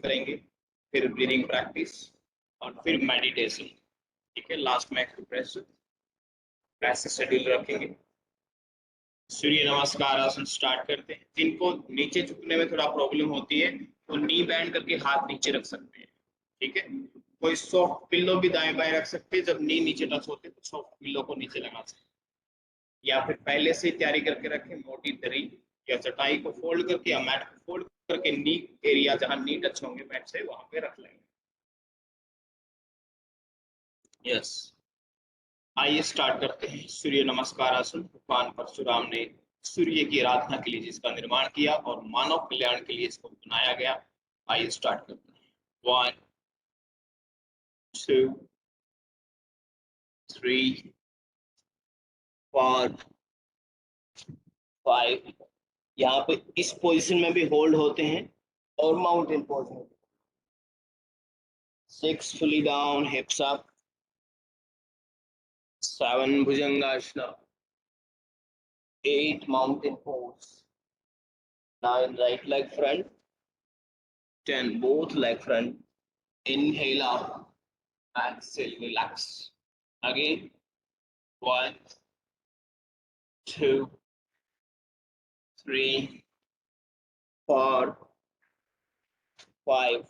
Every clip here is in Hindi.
करेंगे, फिर ब्रीदिंग प्रैक्टिस और फिर मेडिटेशन। ठीक है, लास्ट में एक्सरसाइज ऐसे शेड्यूल रखेंगे। सूर्य नमस्कार आसन स्टार्ट करते हैं। जिनको नीचे झुकने में थोड़ा प्रॉब्लम होती है तो नी बैंड करके हाथ नीचे रख सकते हैं। ठीक है, कोई सॉफ्ट पिल्लो भी दाएं बाएं रख सकते हैं। जब नी नीचे टच होते तो सॉफ्ट पिल्लो को नीचे लगा सकते हैं, या फिर पहले से ही तैयारी करके रखें मोटी दरी या चटाई को फोल्ड करके या मैट को फोल्ड करके नी एरिया जहां नी टच होंगे मैट से वहां पे रख लेंगे। यस, आइए स्टार्ट करते हैं। सूर्य नमस्कार आसन। भगवान परशुराम ने सूर्य की आराधना के लिए जिसका निर्माण किया और मानव कल्याण के लिए इसको बनाया गया। आइए स्टार्ट करते हैं। 1 2 3 4 5। यहाँ पे इस पोजीशन में भी होल्ड होते हैं और माउंटेन पोज में। 6 fully down, hips up. 7 Bhujangasana. 8 mountain pose. 9 right leg front. 10 both leg front. Inhale up. Exhale, relax. Again. 1 2 3 4 5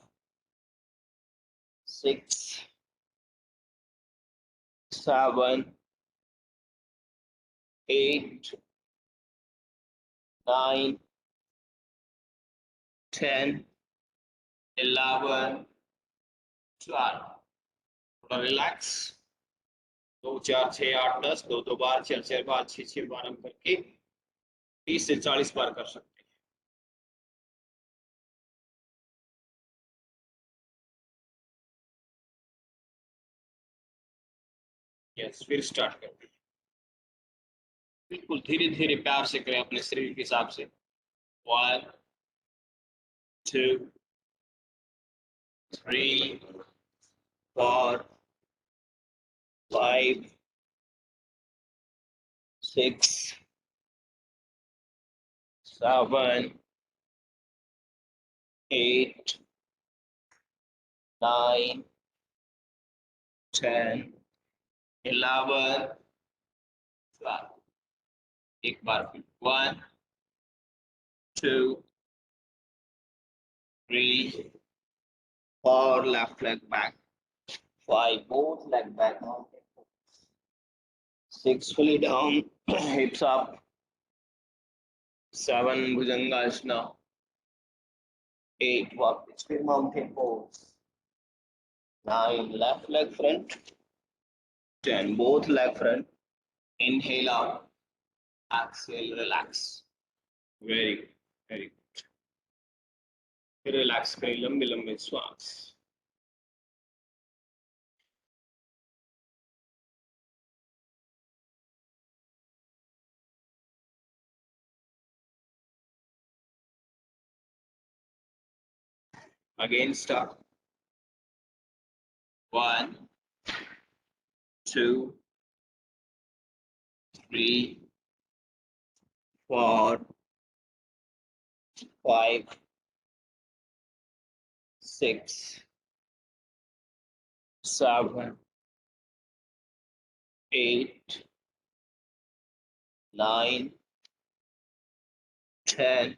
6 7 8 9 10 11 12। थोड़ा रिलैक्स। 2 4 6 8 10, 2 2 बार, 4 4 बार, 6 6 बार हम करके 30 से 40 बार कर सकते हैं। यस, फिर स्टार्ट करते हैं। बिल्कुल धीरे धीरे प्यार से करें अपने शरीर के हिसाब से। 1 2 3 4 5 6 7 8 9 10 11 12। एक बार फिर 1 2 3 4 left leg back, 5 both leg back, 6 fully down, hips up, 7 Bhujangasana, 8 walk between mountain pose, 9 left leg front, 10 both leg front. Inhale out, exhale, relax. Very good, very good. फिर रिलैक्स करें, लंबे लंबे श्वास। Again start. 1 2 3 4 5 6 7 8 9 10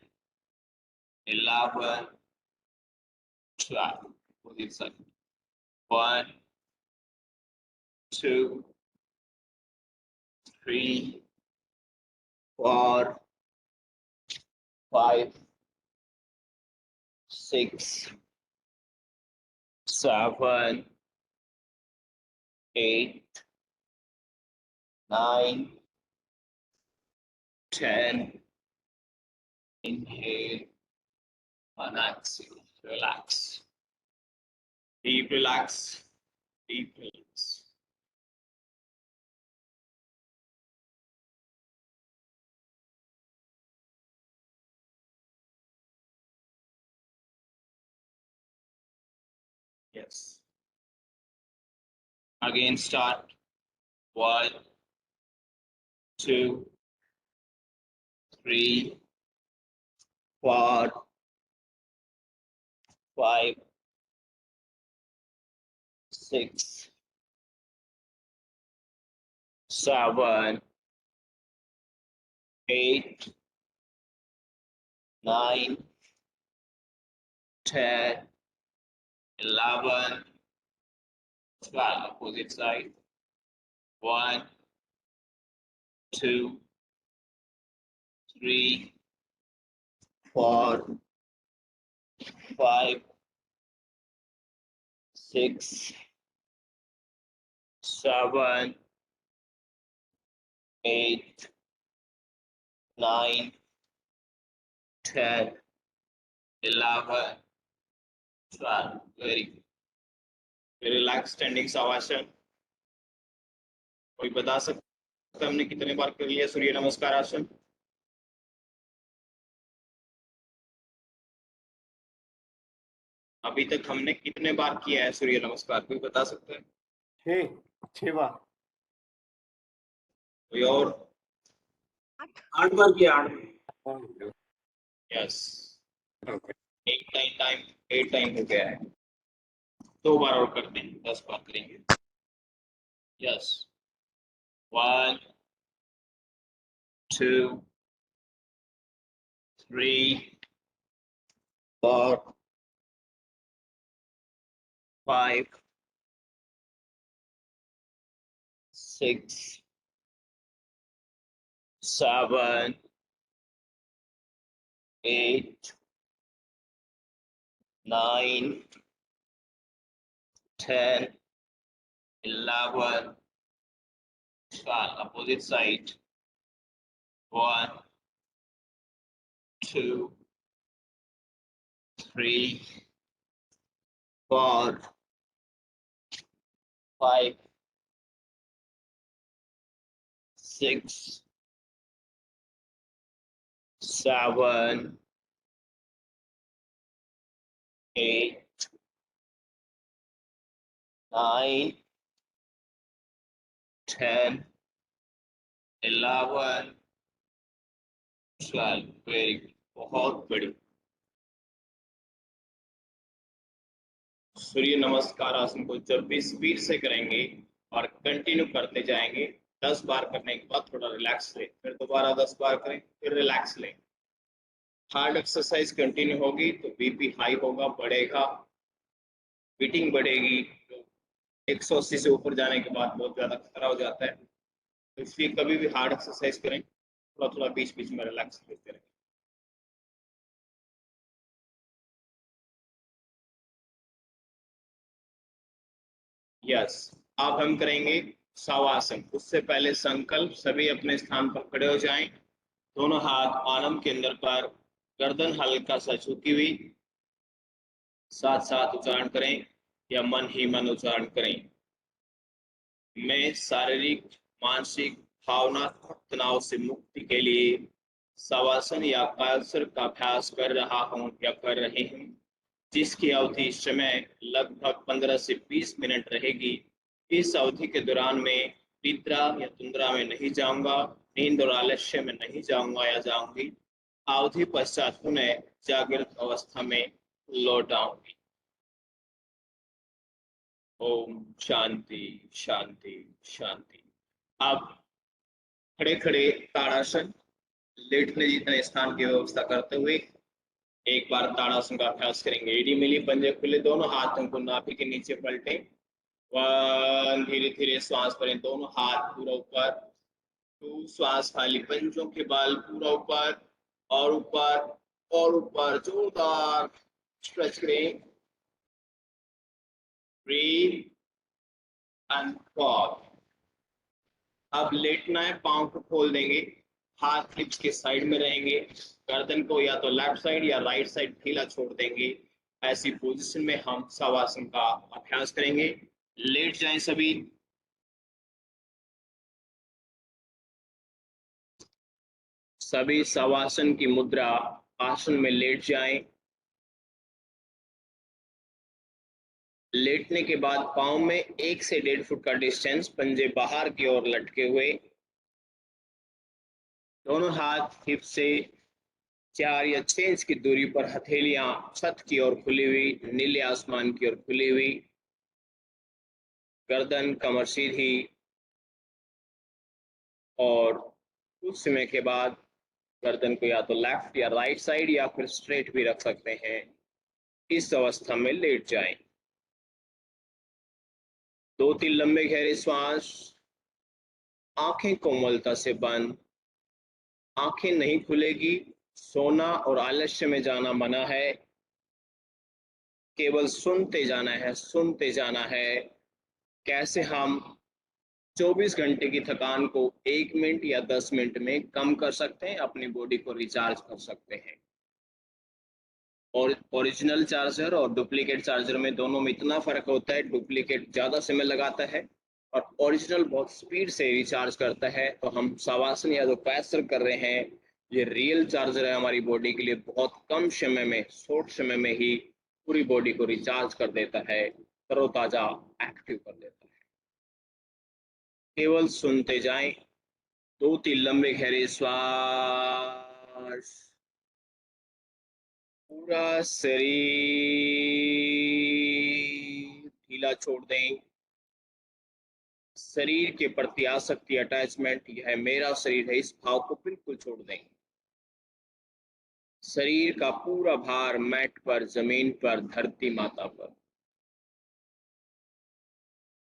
11 12। Position 1 2 3 4 5 6 7 8 9 10. Inhale and exhale. Relax. Deep relax. Deep relax. Yes. Again start. 1 2 3 4 5, 6, 7, 8, 9, 10, 11, 12. Opposite side. 1, 2, 3, 4, 5, 6, 7, 8, 9, 10, 11, 12. Very good. Relax standing shavasana. कोई बता सकता है हमने कितने बार कर लिया सूर्य नमस्कार आसन? अभी तक हमने कितने बार किया है सूर्य नमस्कार, कोई बता सकता है? 6 बार. कोई और? 8 बार किया 8. यस, 8 टाइम हो गया है. 2 बार और करते हैं, 10 बार करेंगे. Yes, 1, 2, 3, 4, 5, 6, 7, 8, 9, 10, 11, 12. Opposite side. 1, 2, 3, 4, 5, 6, 7, 8, 9, 10, 11, 12. Very good, बहुत बड़ी. सूर्य नमस्कार आसन को जब भी स्पीड से करेंगे और कंटिन्यू करते जाएंगे, 10 बार करने के बाद थोड़ा रिलैक्स लें, फिर दोबारा 10 बार करें, फिर रिलैक्स लें. हार्ड एक्सरसाइज कंटिन्यू होगी तो बीपी हाई होगा, बढ़ेगा, बीटिंग बढ़ेगी. तो 180 से ऊपर जाने के बाद बहुत ज्यादा खतरा हो जाता है. तो इसलिए कभी भी हार्ड एक्सरसाइज करें, थोड़ा थोड़ा बीच बीच में रिलैक्स लेते रहें. यस, अब हम करेंगे शवासन. उससे पहले संकल्प, सभी अपने स्थान पर खड़े हो जाएं. दोनों हाथ आनम केंद्र पर, गर्दन हल्का सा झुकी हुई. साथ साथ उच्चारण करें या मन ही मन उच्चारण करें. मैं शारीरिक, मानसिक, भावनात्मक तनाव से मुक्ति के लिए शवासन या कायासन का अभ्यास कर रहा हूँ या कर रही हूँ, जिसकी अवधि समय लगभग 15 से 20 मिनट रहेगी. इस अवधि के दौरान मैं निद्रा या तुंद्रा में नहीं जाऊंगा, नींद और आलस्य में नहीं जाऊंगा या जाऊंगी. अवधि पश्चात पुनः जागृत अवस्था में लौट आऊंगी. ओम शांति शांति शांति. अब खड़े खड़े ताड़ासन, लेटने जितने स्थान की व्यवस्था करते हुए एक बार ताड़ासन का अभ्यास करेंगे. एडी मिली, पंजे खुले, दोनों हाथों को नाभि के नीचे पलटे. धीरे धीरे श्वास भरें, दोनों हाथ पूरा ऊपर. 2, श्वास खाली, पंजों के बाल पूरा ऊपर और ऊपर और ऊपर, जोरदार स्ट्रेच करें. Breathe and pause. अब लेटना है, पांव को खोल देंगे, हाथ हिप्स के साइड में रहेंगे, गर्दन को या तो लेफ्ट साइड या राइट साइड ढीला छोड़ देंगे. ऐसी पोजीशन में हम शवासन का अभ्यास करेंगे. लेट जाएं सभी. सभी शवासन की मुद्रा आसन में लेट जाएं. लेटने के बाद पांव में 1 से 1.5 फुट का डिस्टेंस, पंजे बाहर की ओर लटके हुए, दोनों हाथ हिप से 4 या 6 इंच की दूरी पर हथेलियां छत की ओर खुली हुई, नीले आसमान की ओर खुली हुई, गर्दन कमर सीधी, और कुछ समय के बाद गर्दन को या तो लेफ्ट या राइट साइड या फिर स्ट्रेट भी रख सकते हैं। इस अवस्था में लेट जाएं। 2-3 लंबे गहरे श्वास। आंखें कोमलता से बंद। आंखें नहीं खुलेगी। सोना और आलस्य में जाना मना है। केवल सुनते जाना है, सुनते जाना है। कैसे हम 24 घंटे की थकान को 1 मिनट या 10 मिनट में कम कर सकते हैं, अपनी बॉडी को रिचार्ज कर सकते हैं। और ओरिजिनल चार्जर और डुप्लीकेट चार्जर में दोनों में इतना फर्क होता है, डुप्लीकेट ज़्यादा समय लगाता है और ओरिजिनल बहुत स्पीड से रिचार्ज करता है। तो हम शवासन या जो पैसर कर रहे हैं, ये रियल चार्जर है हमारी बॉडी के लिए, बहुत कम समय में, शॉर्ट समय में ही पूरी बॉडी को रिचार्ज कर देता है, तरोताज़ा एक्टिव कर देता है। केवल सुनते जाएं। 2-3 लंबे गहरे श्वास। पूरा शरीर ढीला छोड़ दें। शरीर के प्रति आसक्ति, अटैचमेंट, यह मेरा शरीर है, इस भाव को बिल्कुल छोड़ दें। शरीर का पूरा भार मैट पर, जमीन पर, धरती माता पर।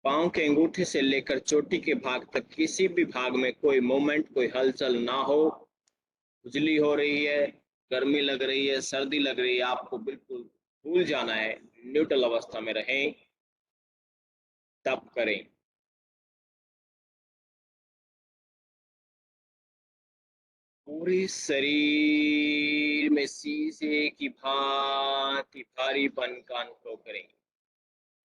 पांव के अंगूठे से लेकर चोटी के भाग तक किसी भी भाग में कोई मूवमेंट, कोई हलचल ना हो। खुजली हो रही है, गर्मी लग रही है, सर्दी लग रही है, आपको बिल्कुल भूल जाना है, न्यूट्रल अवस्था में रहें, तब करें। पूरे शरीर में शीशे की भांति भारीपन का अनुभव करें।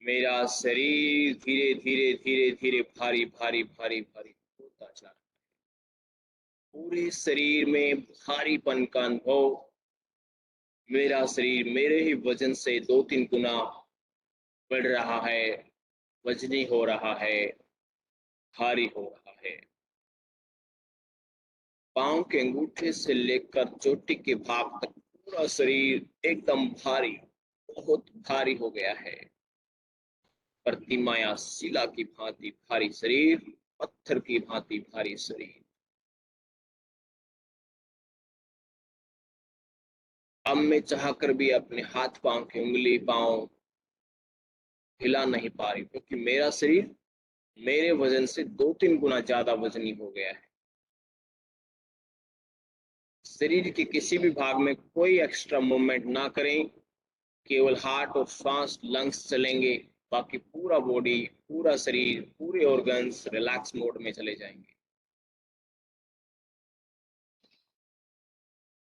मेरा शरीर धीरे धीरे धीरे धीरे भारी भारी भारी भारी होता जा रहा है। पूरे शरीर में भारीपन का अनुभव। मेरा शरीर मेरे ही वजन से 2-3 गुना बढ़ रहा है, वजनी हो रहा है, भारी हो रहा है। पांव के अंगूठे से लेकर चोटी के भाग तक पूरा शरीर एकदम भारी, बहुत भारी हो गया है। प्रतिमा या शिला की भांति भारी शरीर, पत्थर की भांति भारी शरीर। अब मैं चाहकर भी अपने हाथ पांव की उंगली, पांव हिला नहीं पा रही, क्योंकि मेरा शरीर मेरे वजन से 2-3 गुना ज्यादा वजनी हो गया है। शरीर के किसी भी भाग में कोई एक्स्ट्रा मूवमेंट ना करें, केवल हार्ट और सांस, लंग्स चलेंगे, बाकी पूरा बॉडी, पूरा शरीर, पूरे ऑर्गन्स रिलैक्स मोड में चले जाएंगे।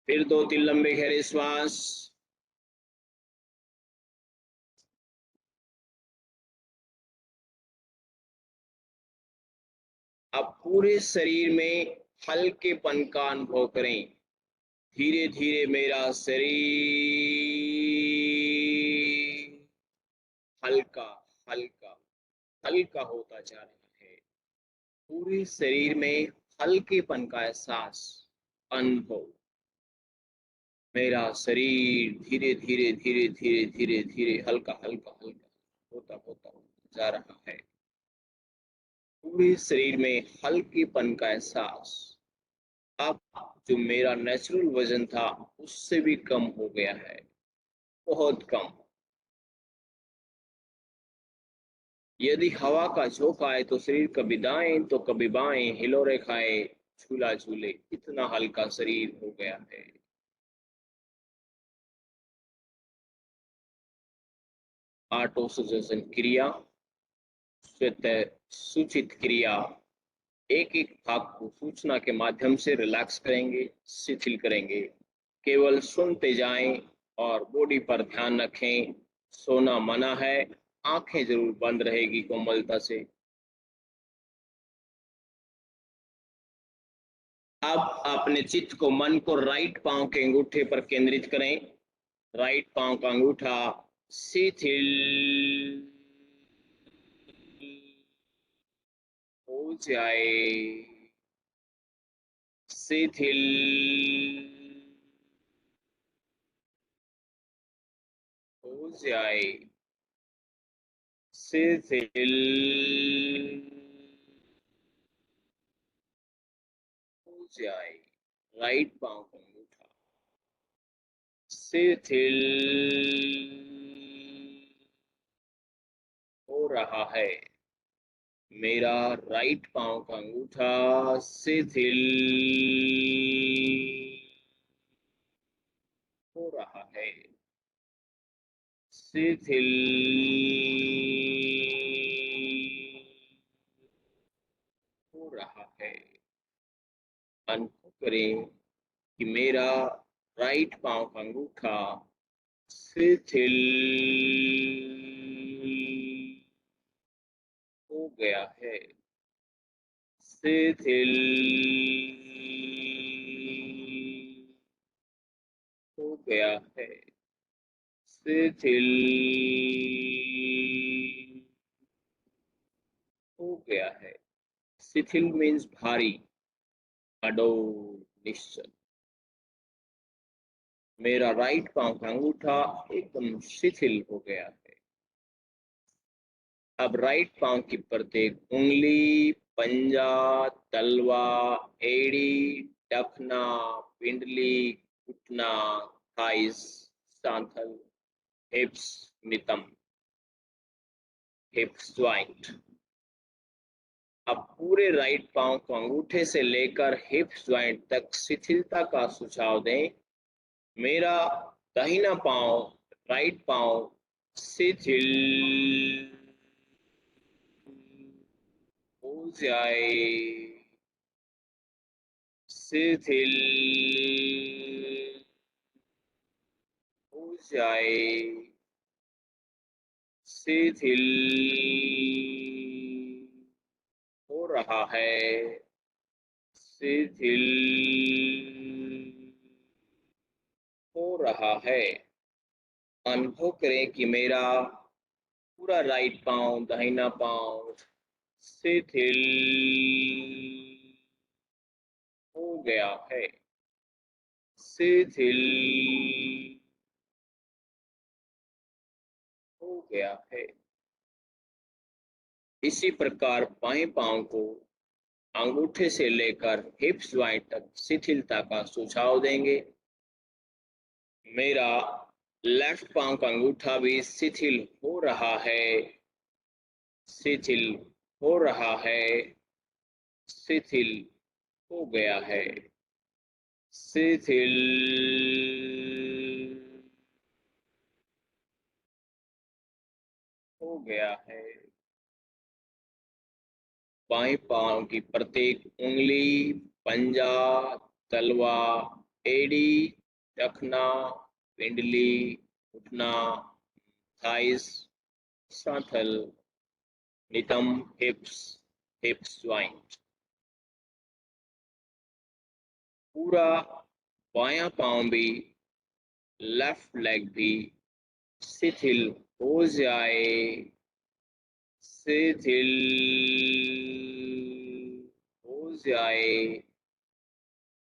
फिर 2-3 लंबे गहरे श्वास। अब पूरे शरीर में हल्केपन का अनुभव करें। धीरे धीरे मेरा शरीर हल्का हल्का हल्का होता जा रहा है। पूरे शरीर में हल्केपन का एहसास, अनुभव। मेरा शरीर धीरे धीरे धीरे धीरे धीरे धीरे हल्का हल्का हल्का होता होता जा रहा है। पूरे शरीर में हल्केपन का एहसास। अब जो मेरा नेचुरल वजन था उससे भी कम हो गया है, बहुत कम। यदि हवा का झोंका आए तो शरीर कभी दाएं तो कभी बाएं हिलोरे खाए, झूला झूले, इतना हल्का शरीर हो गया है। ऑटोसजेशन क्रिया, स्वतः सूचित क्रिया, एक एक भाग को सूचना के माध्यम से रिलैक्स करेंगे, शिथिल करेंगे। केवल सुनते जाएं और बॉडी पर ध्यान रखें। सोना मना है, आंखें जरूर बंद रहेगी कोमलता से। अब अपने चित्त को, मन को राइट पांव के अंगूठे पर केंद्रित करें। राइट पांव का अंगूठा शिथिल हो जाए, शिथिल जाए, शिथिल हो जाए, राइट पांव का अंगूठा शिथिल हो रहा है, मेरा राइट पांव का अंगूठा शिथिल हो रहा है, शिथिल हो रहा है। अनुभव करें कि मेरा राइट पांव का अंगूठा शिथिल हो गया है, शिथिल हो गया है, शिथिल हो गया है। शिथिल मीन्स भारी, अडोल, निश्चल। मेरा राइट पांव का अंगूठा एकदम शिथिल हो गया है। अब राइट पांव की प्रत्येक उंगली, पंजा, तलवा, एड़ी, टखना, पिंडली, घुटना, थाइस, सांथल, हिप्स, नितंब, हिप्स ज्वाइंट। अब पूरे राइट पांव को अंगूठे से लेकर हिप्स ज्वाइंट तक शिथिलता का सुझाव दें। मेरा दाहिना पांव, राइट पांव शिथिल हो जाए, शिथिल हो जाए, शिथिल हो रहा है, शिथिल हो रहा है। अनुभव करें कि मेरा पूरा राइट पांव, दाहिना पांव शिथिल हो गया है, शिथिल हो गया है। इसी प्रकार बाएं पांव को अंगूठे से लेकर हिप्स ज्वाइंट तक शिथिलता का सुझाव देंगे। मेरा लेफ्ट पांव का अंगूठा भी शिथिल हो रहा है, शिथिल हो रहा है, शिथिल हो गया है, शिथिल हो गया है। बाएं पांव की प्रत्येक उंगली, पंजा, तलवा, एड़ी, टखना, पिंडली, घुटना, थाइस, सांथल, नितंब, हिप्स, हिप्स ज्वाइंट। पूरा बायां पांव भी, लेफ्ट लेग भी शिथिल हो जाए, शिथिल हो जाए,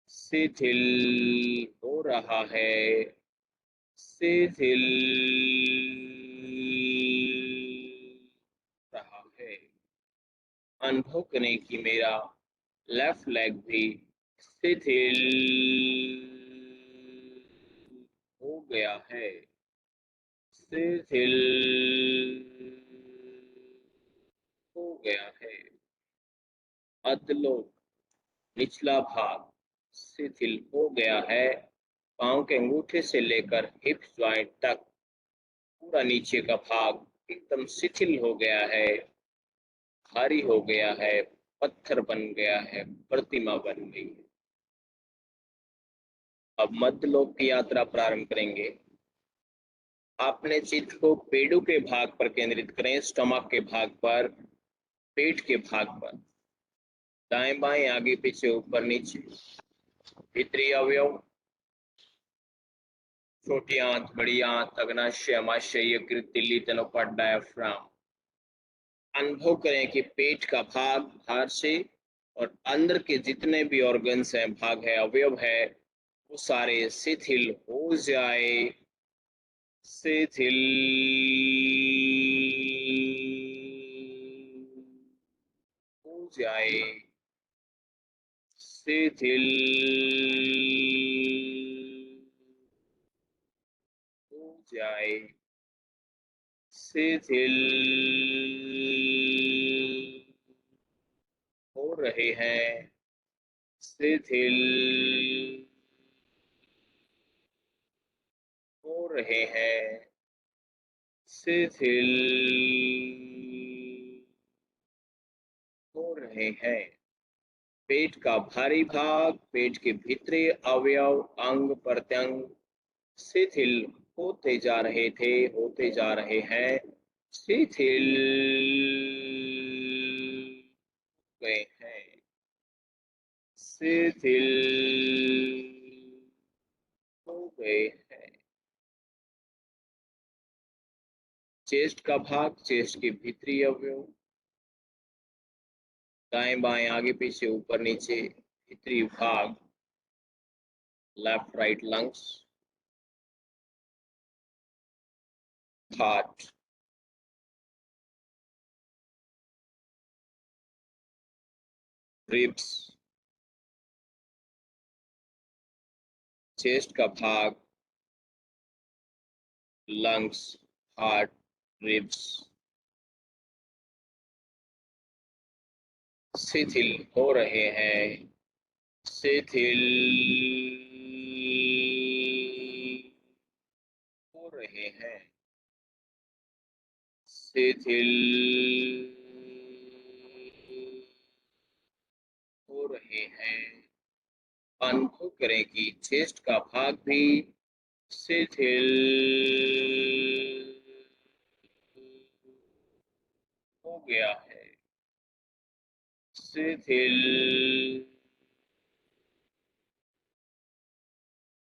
शिथिल हो रहा है, शिथिल रहा है। अनुभव करें कि मेरा लेफ्ट लेग भी शिथिल हो गया है, शिथिल हो गया है। अधलोक, निचला भाग शिथिल हो गया है, पांव के अंगूठे से लेकर हिप्स ज्वाइंट तक पूरा नीचे का भाग एकदम शिथिल हो गया है, भारी हो गया है, पत्थर बन गया है, प्रतिमा बन गई है। अब मध्यलोक की यात्रा प्रारंभ करेंगे। अपने चित्त को पेडू के भाग पर केंद्रित करें, स्टमक के भाग पर, पेट के भाग पर, दाएं बाएं, आगे पीछे, ऊपर नीचे, भीतरी अवयव, छोटी आंत, बड़ी आंत, अग्नाशय, अमाशय, यकृत, तिल्ली, तनोपट, डायाफ्राम। अनुभव करें कि पेट का भाग बाहर से और अंदर के जितने भी ऑर्गन्स हैं, भाग है, अवयव है, वो सारे शिथिल हो जाए, शिथिल हो जाए, शिथिल हो जाए, शिथिल हो रहे हैं, शिथिल हो रहे हैं, शिथिल हो रहे हैं। पेट का भारी भाग, पेट के भीतरी अवयव, अंग प्रत्यंग शिथिल होते जा रहे थे, होते जा रहे हैं, शिथिल गए हैं, शिथिल हो गए हैं। चेस्ट का भाग, चेस्ट के भीतरी अवयव, दाएं बाएं आगे पीछे ऊपर नीचे, भीतरी भाग, left right lungs, heart, ribs, chest का भाग, लंग्स, हार्ट, रिब्स शिथिल हो रहे हैं, शिथिल हो रहे हैं, शिथिल हो रहे हैं। अनुभव करें कि चेस्ट का भाग भी शिथिल हो गया है, शिथिल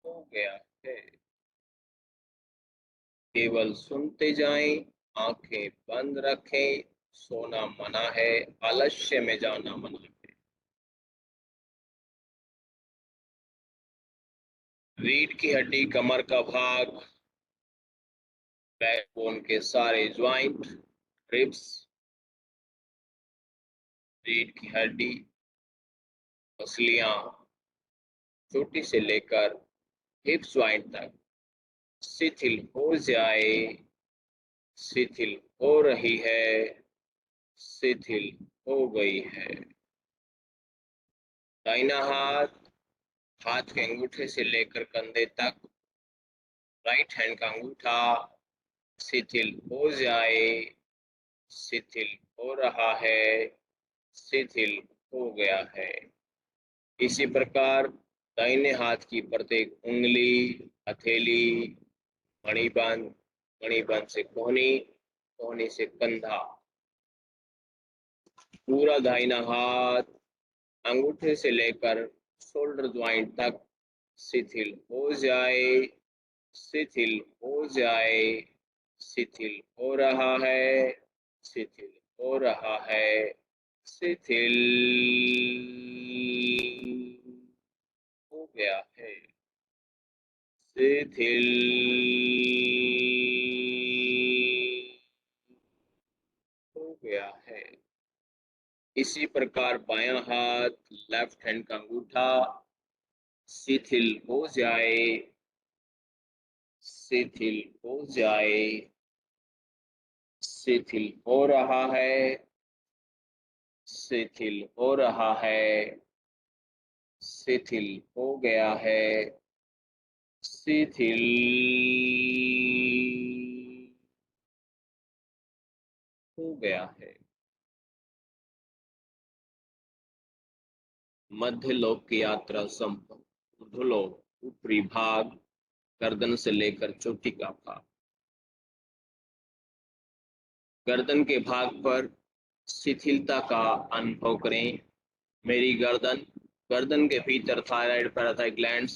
हो गया है। केवल सुनते जाएं, आंखें बंद रखें। सोना मना है, आलस्य में जाना मना है। रीढ़ की हड्डी, कमर का भाग, बैकबोन के सारे ज्वाइंट, रिब्स, रीढ़ की हड्डी, मसलियां, चोटी से लेकर हिप ज्वाइंट तक शिथिल हो जाए, शिथिल हो रही है, शिथिल हो गई है। दाहिना हाथ, हाथ के अंगूठे से लेकर कंधे तक, राइट हैंड का अंगूठा शिथिल हो जाए, शिथिल हो रहा है, शिथिल हो गया है। इसी प्रकार दाहिने हाथ की प्रत्येक उंगली, हथेली, मणिबंध, मणिबंध से कोहनी, कोहनी से कंधा, पूरा दाहिना हाथ अंगूठे से लेकर शोल्डर ज्वाइंट तक शिथिल हो जाए, शिथिल हो जाए, शिथिल हो रहा है, शिथिल हो रहा है, शिथिल हो गया है, शिथिल हो गया है। इसी प्रकार बायां हाथ, लेफ्ट हैंड का अंगूठा शिथिल हो जाए, शिथिल हो जाए, शिथिल हो रहा है, शिथिल हो रहा है, शिथिल हो गया है, शिथिल हो गया है। मध्य लोक की यात्रा संपन्न। ऊर्ध्वलोक, ऊपरी भाग, गर्दन से लेकर चोटी का भाग। गर्दन के भाग पर शिथिलता का अनुभव करें। मेरी गर्दन, गर्दन के भीतर थायराइड, पैराथाइड ग्लैंड्स,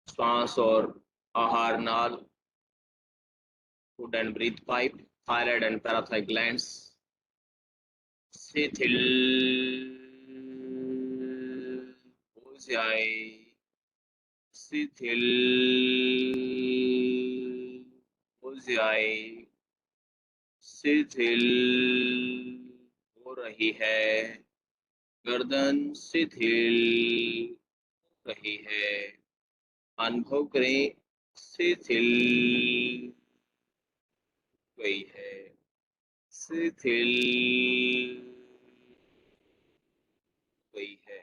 श्वास और आहार नाल, food and breath pipe, thyroid and parathyroid glands शिथिल हो जाए, शिथिल हो जाए, शिथिल हो रही है, गर्दन शिथिल हो रही है, अनुभव करें शिथिल गई है, शिथिल गई है,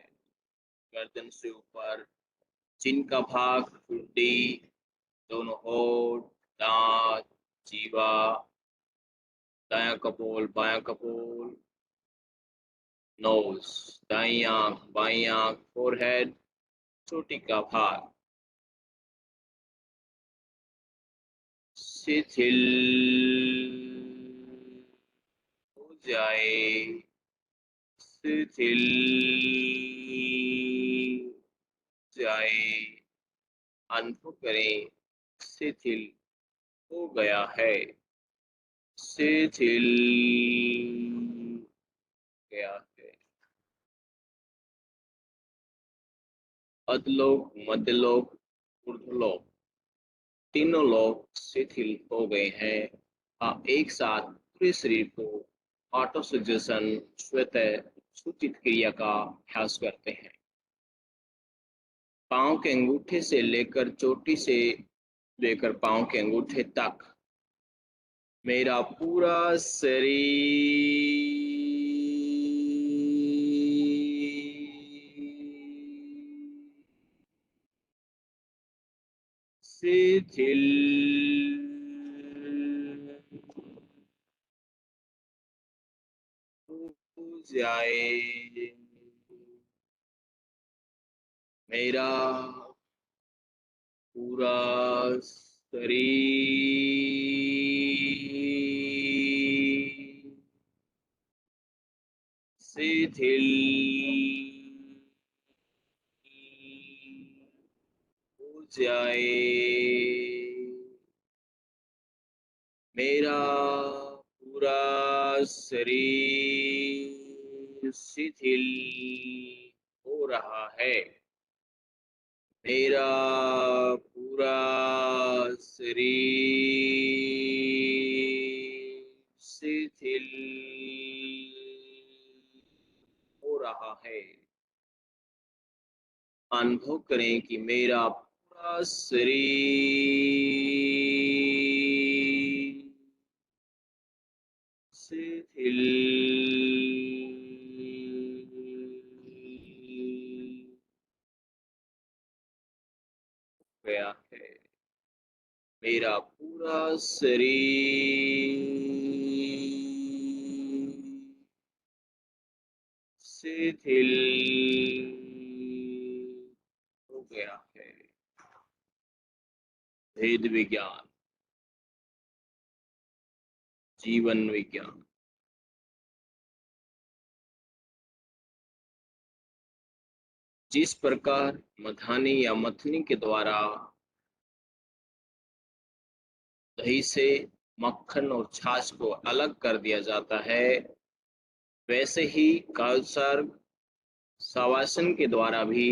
गर्दन से ऊपर चिन का भाग, ठुड्डी, दोनों होठ, दांत, जीवा, दायां कपोल, बायां कपोल, नोज, दाई आंख, बाई आंख, फोरहेड, चोटी का भाग, शिथिल हो जाए, शिथिल जाए, अनुभव करें शिथिल हो गया है, शिथिल गया है। अधलोक, मध्यलोक, ऊर्ध्वलोक, तीनों लोक शिथिल हो गए हैं। आप एक साथ पूरे शरीर को ऑटो सजेशन स्वतः सूचित क्रिया का अभ्यास करते हैं। पांव के अंगूठे से लेकर चोटी से लेकर पांव के अंगूठे तक मेरा पूरा शरीर शिथिल हो जाए, मेरा पूरा शरीर शिथिल हो जाए, मेरा पूरा शरीर शिथिल हो रहा है, मेरा पूरा शरीर शिथिल हो रहा है। अनुभव करें कि मेरा पूरा शरीर शिथिल गया है, मेरा पूरा शरीर शिथिल हो गया है। भेद विज्ञान, जीवन विज्ञान। जिस प्रकार मथानी या मथनी के द्वारा दही से मक्खन और छाछ को अलग कर दिया जाता है, वैसे ही कालसर्ग शवासन के द्वारा भी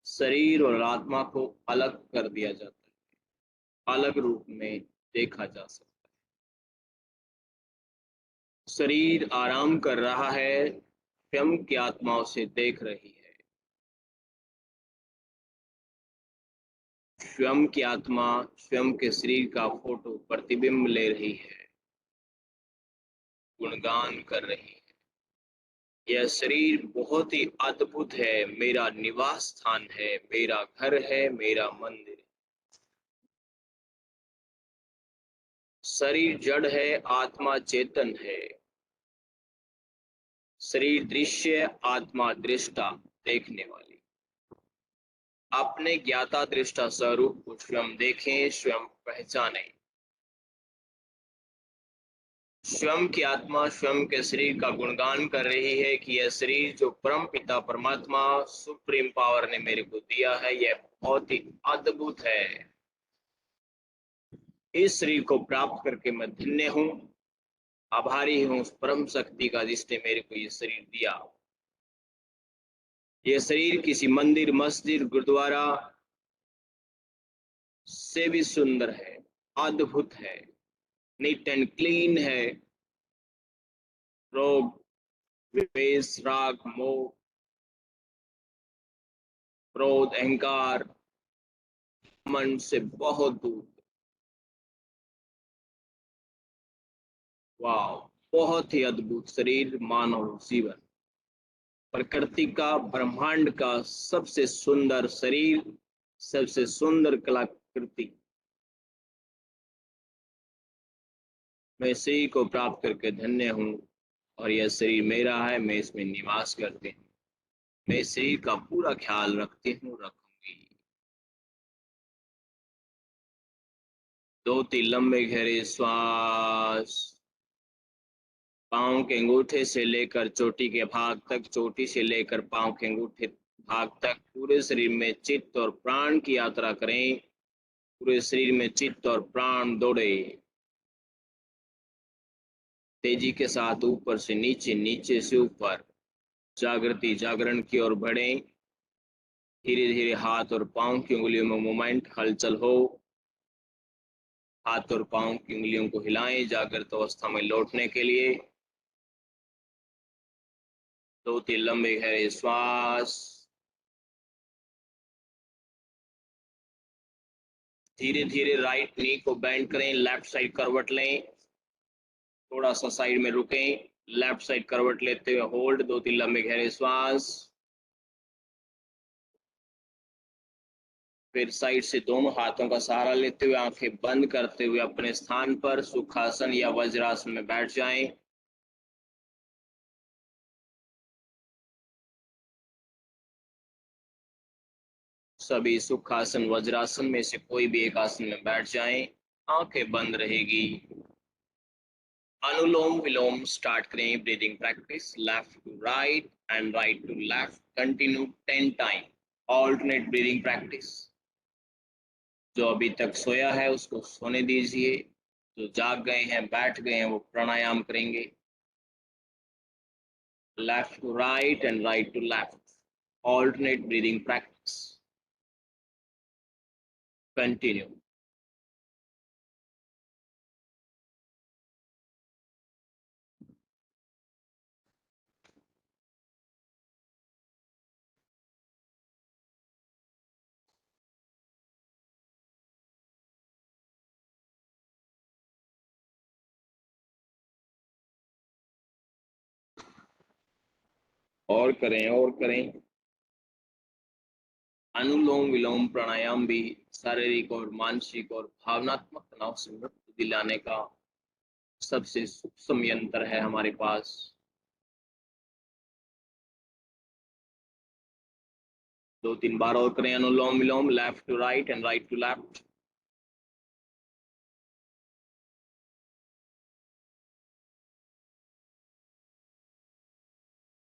शरीर और आत्मा को अलग कर दिया जाता है, अलग रूप में देखा जा सकता है। शरीर आराम कर रहा है, स्वयं की आत्मा उसे देख रही है। स्वयं की आत्मा स्वयं के शरीर का फोटो प्रतिबिंब ले रही है, गुणगान कर रही है। यह शरीर बहुत ही अद्भुत है, मेरा निवास स्थान है, मेरा घर है, मेरा मंदिर है। शरीर जड़ है, आत्मा चेतन है। शरीर दृश्य, आत्मा दृष्टा, देखने वाली। अपने ज्ञाता दृष्टा स्वरूप को स्वयं देखें, स्वयं पहचानें। स्वयं की आत्मा स्वयं के शरीर का गुणगान कर रही है कि यह शरीर जो परम पिता परमात्मा सुप्रीम पावर ने मेरे को दिया है, यह बहुत ही अद्भुत है। इस शरीर को प्राप्त करके मैं धन्य हूं, आभारी हूं उस परम शक्ति का जिसने मेरे को ये शरीर दिया। यह शरीर किसी मंदिर, मस्जिद, गुरुद्वारा से भी सुंदर है, अद्भुत है, नीट एंड क्लीन है। रोग, विवेश, राग, मोह, क्रोध, अहंकार, मन से बहुत दूर। वाह, बहुत ही अद्भुत शरीर, मानव जीवन, प्रकृति का, ब्रह्मांड का सबसे सुंदर शरीर, सबसे सुंदर कलाकृति। मैं इसी को प्राप्त करके धन्य हूँ, और यह शरीर मेरा है, मैं इसमें निवास करती हूँ। मैं इस शरीर का पूरा ख्याल रखती हूँ, रखूंगी। 2-3 लंबे गहरे श्वास, पाँव के अंगूठे से लेकर चोटी के भाग तक, चोटी से लेकर पाँव के अंगूठे भाग तक पूरे शरीर में चित्त और प्राण की यात्रा करें। पूरे शरीर में चित्त और प्राण दौड़े, तेजी के साथ ऊपर से नीचे, नीचे से ऊपर, जागृति जागरण की ओर बढ़े। धीरे धीरे हाथ और पाँव की उंगलियों में मूवमेंट, हलचल हो। हाथ और पाँव की उंगलियों को हिलाएं जागृत अवस्था में लौटने के लिए। 2-3 लंबे गहरे श्वास। धीरे धीरे राइट नी को बेंड करें, लेफ्ट साइड करवट लें, थोड़ा सा साइड में रुकें, लेफ्ट साइड करवट लेते हुए होल्ड। 2-3 लंबे गहरे श्वास। फिर साइड से दोनों हाथों का सहारा लेते हुए आंखें बंद करते हुए अपने स्थान पर सुखासन या वज्रासन में बैठ जाएं। सभी सुखासन वज्रासन में से कोई भी एक आसन में बैठ जाएं, आंखें बंद रहेगी। अनुलोम विलोम स्टार्ट करें, breathing practice, left to right and right to left, continue 10 time, alternate breathing practice. जो अभी तक सोया है उसको सोने दीजिए, जो जाग गए हैं, बैठ गए हैं, वो प्राणायाम करेंगे। Left to right and right to left, alternate breathing practice, continue. और करें, और करें। अनुलोम विलोम प्राणायाम भी शारीरिक और मानसिक और भावनात्मक तनाव से मुक्ति दिलाने का सबसे सूक्ष्म यंत्र है हमारे पास। 2-3 बार और करें anulom vilom, left to right and right to left.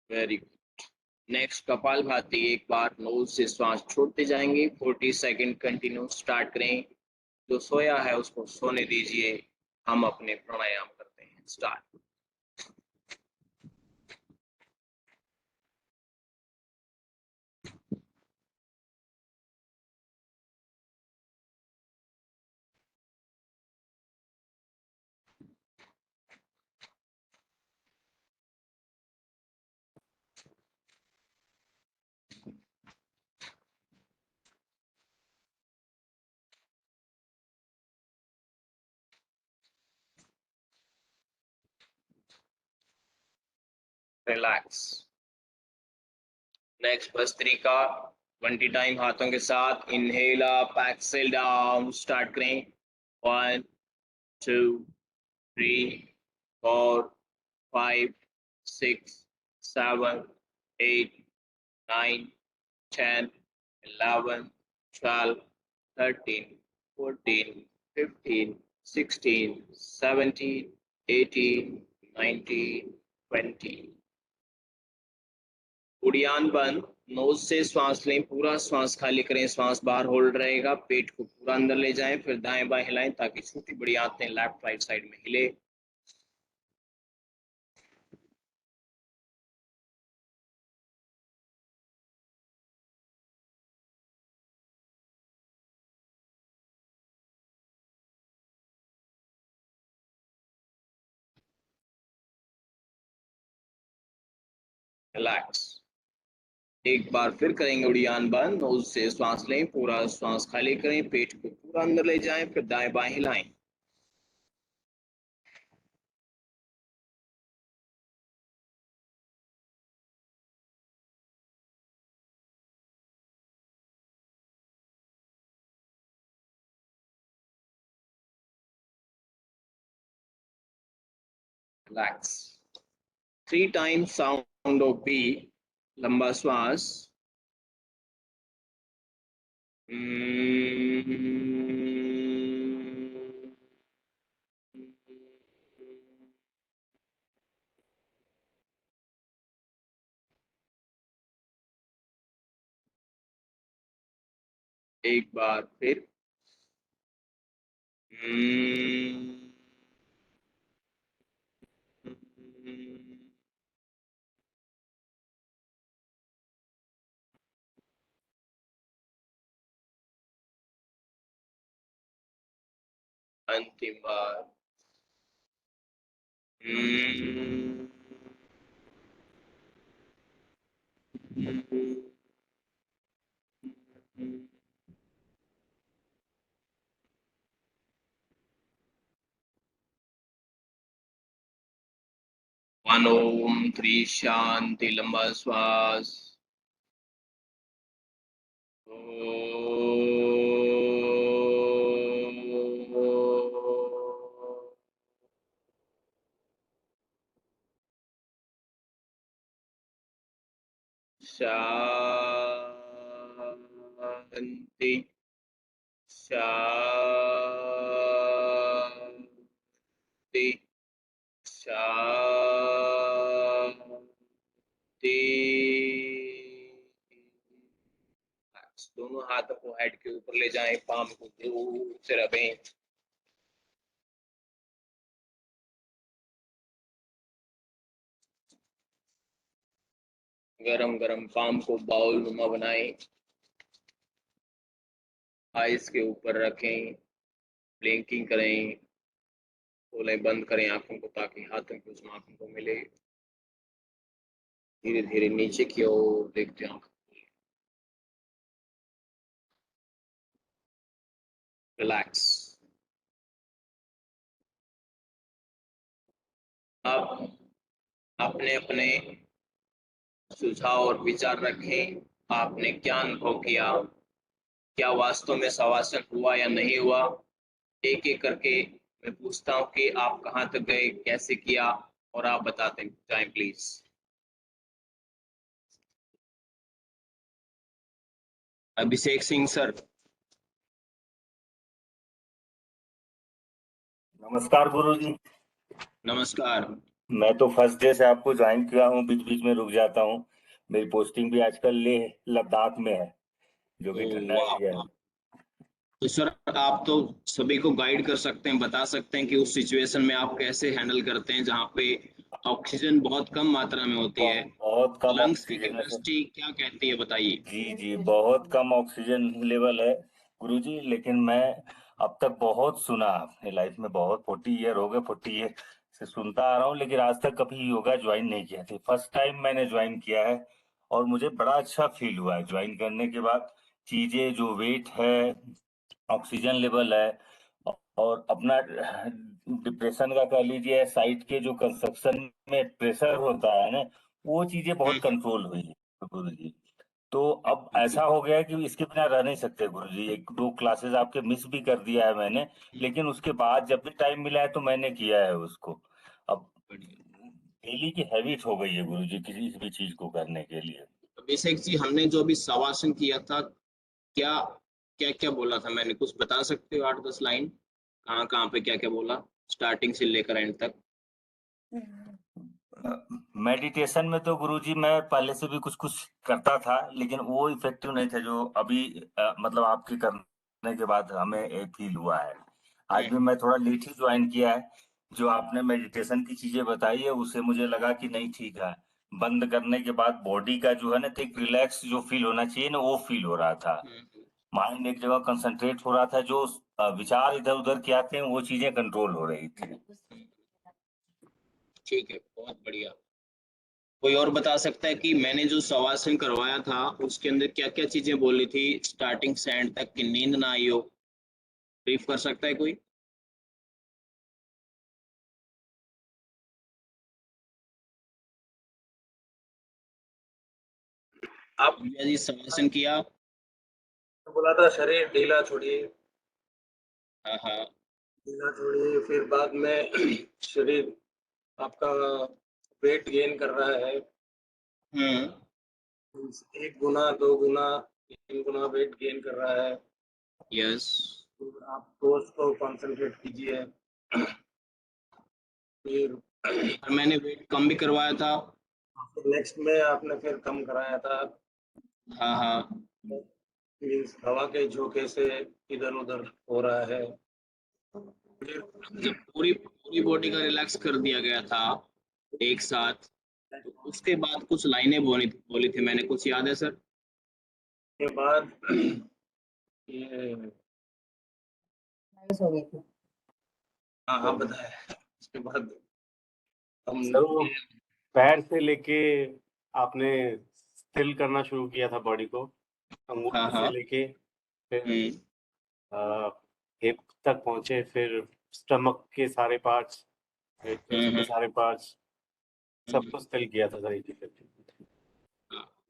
Very good. Next kapalbhati, एक बार नोज से श्वास छोड़ते जाएंगे, 40 सेकेंड कंटिन्यू। स्टार्ट करें, जो सोया है उसको सोने दीजिए, हम अपने प्राणायाम करते हैं। Start. Relax. Next bhastrika, 20 time हाथों के साथ। Inhale up, exhale down. Start करें। 1, 2, 3, 4, 5, 6, 7, 8, 9, 10, 11, 12, 13, 14, 15, 16, 17, 18, 19, 20। उड़ियान बंद। नोज से श्वास लें, पूरा श्वास खाली करें, श्वास बाहर होल्ड रहेगा। पेट को पूरा अंदर ले जाएं, फिर दाएं बाएं हिलाएं ताकि छोटी बड़ी आंतें लेफ्ट राइट साइड में हिले। रिलैक्स। एक बार फिर करेंगे उड़ान बंद, नोज से श्वास लें, पूरा श्वास खाली करें, पेट को पूरा अंदर ले जाएं, फिर दाएं बाएं हिलाएं। Relax. 3 times sound of bee, लंबा श्वास। एक बार फिर। 3 बार। वन ओम 3 शांति, लंबा श्वास। शांति, शांति, शांति। दोनों हाथों को हेड के ऊपर ले जाएं, पाम को दूर से रखें। गरम गरम पाम को बाउल नुमा बनाएं, आइस के ऊपर रखें, ब्लिंकिंग करें, खोलें बंद करें आंखों को ताकि हाथों की उष्मा आंखों को मिले। धीरे धीरे नीचे की ओर देखते हैं। रिलैक्स। अब अपने अपने सुझाव और विचार रखें। आपने क्या अनुभव किया, क्या वास्तव में शवासन हुआ या नहीं हुआ? एक एक करके मैं पूछता हूँ कि आप कहाँ तक गए, कैसे किया, और आप बताते जाएं प्लीज। अभिषेक सिंह सर। नमस्कार गुरुजी। नमस्कार। मैं तो फर्स्ट डे से आपको ज्वाइन किया हूँ, बीच बीच में रुक जाता हूँ। मेरी पोस्टिंग भी आजकल लेह लद्दाख में है, जो कि ठंडा वाह एरिया वाह। है। तो सर आप तो सभी को गाइड कर सकते हैं, बता सकते हैं कि उस सिचुएशन में आप कैसे हैंडल करते हैं जहाँ पे ऑक्सीजन बहुत कम मात्रा में होती है। बहुत कम लंग्स की ऑक्सीजन है सर। कैपेसिटी क्या कहती है, बताइए। जी जी, बहुत कम ऑक्सीजन लेवल है गुरुजी। लेकिन मैं अब तक बहुत सुना अपने लाइफ में, बहुत 40 ईयर हो गए, 40 ईयर से सुनता आ रहा हूँ, लेकिन आज तक कभी योगा ज्वाइन नहीं किया था। फर्स्ट टाइम मैंने ज्वाइन किया है और मुझे बड़ा अच्छा फील हुआ है ज्वाइन करने के बाद। चीजें जो वेट है, ऑक्सीजन लेवल है, और अपना डिप्रेशन का कह लीजिए, साइट के जो कंस्ट्रक्शन में प्रेशर होता है ना, वो चीजें बहुत हम्म, कंट्रोल हुई है गुरु जी। तो अब बिल्कुल। ऐसा हो गया है कि इसके बिना रह नहीं सकते गुरु जी। एक दो क्लासेस आपके मिस भी कर दिया है मैंने, लेकिन उसके बाद जब भी टाइम मिला है तो मैंने किया है उसको। अब बढ़िया। डेली की हैबिट हो गई है गुरु जी किसी भी चीज को करने के लिए। अभिषेक जी, हमने जो अभी शवासन किया था, क्या क्या क्या बोला था, मैंने कुछ बता सकते हो? 8-10 लाइन कहाँ कहाँ पे क्या क्या बोला, स्टार्टिंग से लेकर एंड तक। मेडिटेशन में तो गुरुजी मैं पहले से भी कुछ कुछ करता था, लेकिन वो इफेक्टिव नहीं था जो अभी मतलब आपके करने के बाद हमें फील हुआ है। आज भी मैं थोड़ा लेट ही ज्वाइन किया है। जो आपने मेडिटेशन की चीजें बताई है उससे मुझे लगा कि नहीं ठीक है। बंद करने के बाद बॉडी का जो है ना, तो एक रिलैक्स जो फील होना चाहिए ना, वो फील हो रहा था। माइंड एक जगह कंसंट्रेट हो रहा था, जो विचार इधर उधर के आते हैं वो चीजें कंट्रोल हो रही थी। ठीक है, बहुत बढ़िया। कोई और बता सकता है कि मैंने जो शवासन करवाया था उसके अंदर क्या क्या चीजें बोली थी स्टार्टिंग से एंड तक कि नींद ना आई हो? ब्रीफ कर सकता है कोई? आप भैया जी शवासन किया? बोला था शरीर ढीला छोड़िए, हाँ हाँ। ढीला छोड़िए, फिर बाद में शरीर आपका वेट गेन कर रहा है, हम्म। 1 गुना 2 गुना 3 गुना वेट गेन कर रहा है। यस। तो आप डोज को कंसंट्रेट कीजिए। फिर और मैंने वेट कम भी करवाया था। नेक्स्ट में आपने फिर कम कराया था, हाँ हाँ। मीन्स हवा के झोंके से इधर उधर हो रहा है। फिर जब पूरी पूरी बॉडी का रिलैक्स कर दिया गया था एक साथ, तो उसके बाद कुछ लाइनें बोली बोली थी मैंने, कुछ याद है सर? के बाद ये हो गई थी। हाँ हाँ बताए। उसके बाद हम सर वो पैर से लेके आपने स्टिल करना शुरू किया था बॉडी को, हाँ अंगूठे से हाँ। लेके फिर हम्म हिप तक पहुंचे, फिर स्टमक के सारे पार्ट्स, फिर चेस्ट के सारे पार्ट्स, सबको स्टिल किया था सर एक ही करके,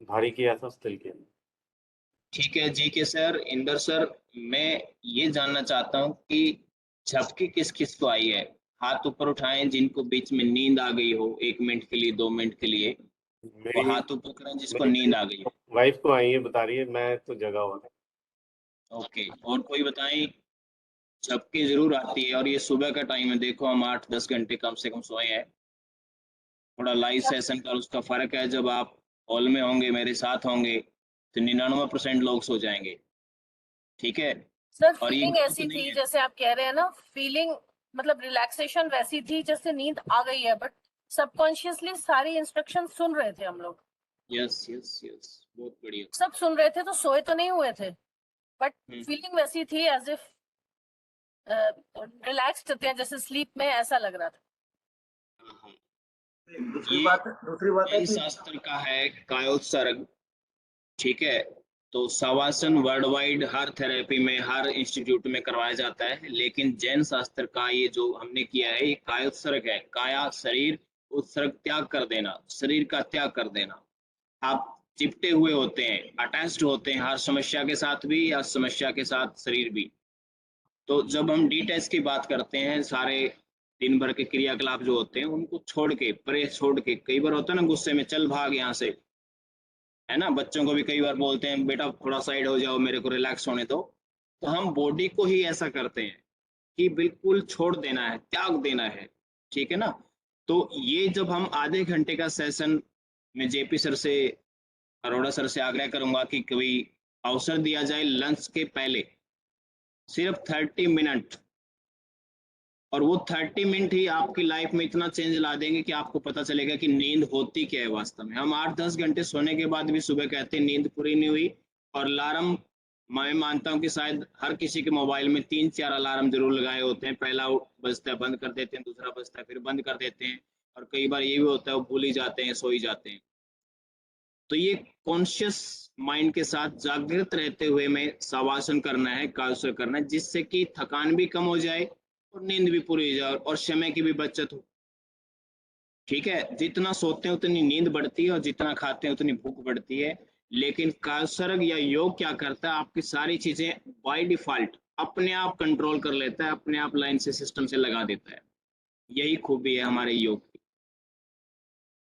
भारी किया था, स्टिल किया। ठीक है जी के सर। इंदर सर, मैं ये जानना चाहता हूँ कि झपकी किस किस को आई है? हाथ ऊपर उठाएं जिनको बीच में नींद आ गई हो, 1 मिनट के लिए 2 मिनट के लिए, वो मेरी हाथ ऊपर करें जिसको मेरी नींद आ गई हो। वाइफ को आई है, बता रही है, मैं तो जगा हुआ था। ओके, और कोई बताएं? झपकी जरूर आती है, और ये सुबह का टाइम है, देखो हम 8-10 घंटे कम से कम सोए हैं। थोड़ा लाइव सेशन का उसका फर्क है, जब आप हॉल में होंगे मेरे साथ होंगे तो 99% लोग सो जाएंगे। ठीक है? सर और ये फीलिंग गलत ऐसी नहीं थी है। जैसे आप कह रहे हैं ना, फीलिंग मतलब रिलैक्सेशन वैसी थी जैसे नींद आ गई है, बट सबकॉन्शियसली सारी इंस्ट्रक्शन सुन रहे थे हम लोग। यस यस यस, बहुत बढ़िया। सब सुन रहे थे, तो सोए तो नहीं हुए थे, बट हम्म। फीलिंग वैसी थी एज इफ रिलैक्स्ड होते हैं जैसे स्लीप में, ऐसा लग रहा था। हाँ, हाँ। दूसरी ये बात है जैन कि शास्त्र का है कायोत्सर्ग। ठीक है? तो शवासन वर्ल्ड वाइड हर थेरेपी में, हर इंस्टीट्यूट में करवाया जाता है, लेकिन जैन शास्त्र का ये जो हमने किया है ये कायोत्सर्ग है। काया शरीर, उत्सर्ग त्याग कर देना, शरीर का त्याग कर देना। आप चिपटे हुए होते हैं, अटैच्ड होते हैं, हर समस्या के साथ भी या समस्या के साथ शरीर भी। तो जब हम डिटैच की बात करते हैं, सारे दिन भर के क्रियाकलाप जो होते हैं उनको छोड़ के, परे छोड़ के, कई बार होता है ना गुस्से में चल भाग यहाँ से, है ना? बच्चों को भी कई बार बोलते हैं बेटा थोड़ा साइड हो जाओ, मेरे को रिलैक्स होने दो। तो हम बॉडी को ही ऐसा करते हैं कि बिल्कुल छोड़ देना है, त्याग देना है। ठीक है ना? तो ये जब हम आधे घंटे का सेशन में जेपी सर से, अरोड़ा सर से आग्रह करूंगा कि कभी अवसर दिया जाए लंच के पहले, सिर्फ 30 मिनट, और वो 30 मिनट ही आपकी लाइफ में इतना चेंज ला देंगे कि आपको पता चलेगा कि नींद होती क्या है वास्तव में। हम 8-10 घंटे सोने के बाद भी सुबह कहते हैं नींद पूरी नहीं हुई, और अलार्म, मैं मानता हूँ कि शायद हर किसी के मोबाइल में 3-4 अलार्म जरूर लगाए होते हैं। पहला बजता है बंद कर देते हैं, दूसरा बजता है फिर बंद कर देते हैं, और कई बार ये भी होता है वो भूल ही जाते हैं, सो ही जाते हैं। तो ये कॉन्शियस माइंड के साथ जागृत रहते हुए में शवासन करना है, काउंसल करना है, जिससे कि थकान भी कम हो जाए और नींद भी पूरी हो जाए और समय की भी बचत हो। ठीक है? जितना सोते हैं उतनी नींद बढ़ती है, और जितना खाते हैं उतनी भूख बढ़ती है। लेकिन कालसर्ग या योग क्या करता है, आपकी सारी चीजें बाय डिफॉल्ट अपने आप कंट्रोल कर लेता है, अपने आप लाइन से सिस्टम से लगा देता है। यही खूबी है हमारे योग की।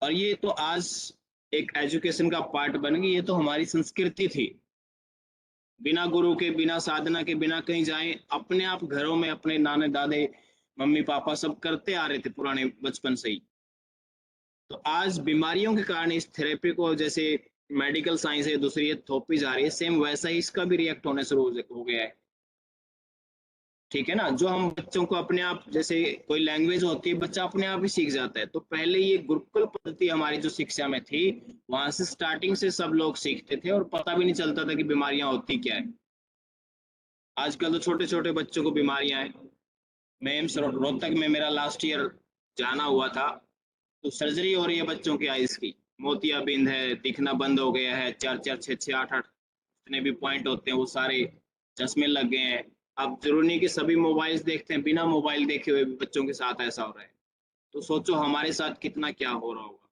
और ये तो आज एक एजुकेशन का पार्ट बन गई, ये तो हमारी संस्कृति थी। बिना गुरु के, बिना साधना के, बिना कहीं जाए, अपने आप घरों में अपने नाने दादे मम्मी पापा सब करते आ रहे थे पुराने बचपन से ही। तो आज बीमारियों के कारण इस थेरेपी को, जैसे मेडिकल साइंस है दूसरी ये थोपी जा रही है, सेम वैसा ही इसका भी रिएक्ट होने शुरू हो गया है। ठीक है ना? जो हम बच्चों को अपने आप, जैसे कोई लैंग्वेज होती है बच्चा अपने आप ही सीख जाता है, तो पहले ये गुरुकुल पद्धति हमारी जो शिक्षा में थी, वहां से स्टार्टिंग से सब लोग सीखते थे और पता भी नहीं चलता था कि बीमारियां होती क्या है। आजकल तो छोटे छोटे बच्चों को बीमारियां हैं। मैं एम्स रोहतक में मेरा लास्ट ईयर जाना हुआ था, तो सर्जरी हो रही है बच्चों की आइज की, मोतियाबिंद है, दिखना बंद हो गया है, 4 4 6 6 8 8 जितने भी पॉइंट होते हैं वो सारे चश्मे लग गए हैं। अब जरूरी नहीं कि सभी मोबाइल्स देखते हैं, बिना मोबाइल देखे हुए भी बच्चों के साथ ऐसा हो रहा है। तो सोचो हमारे साथ कितना क्या हो रहा होगा।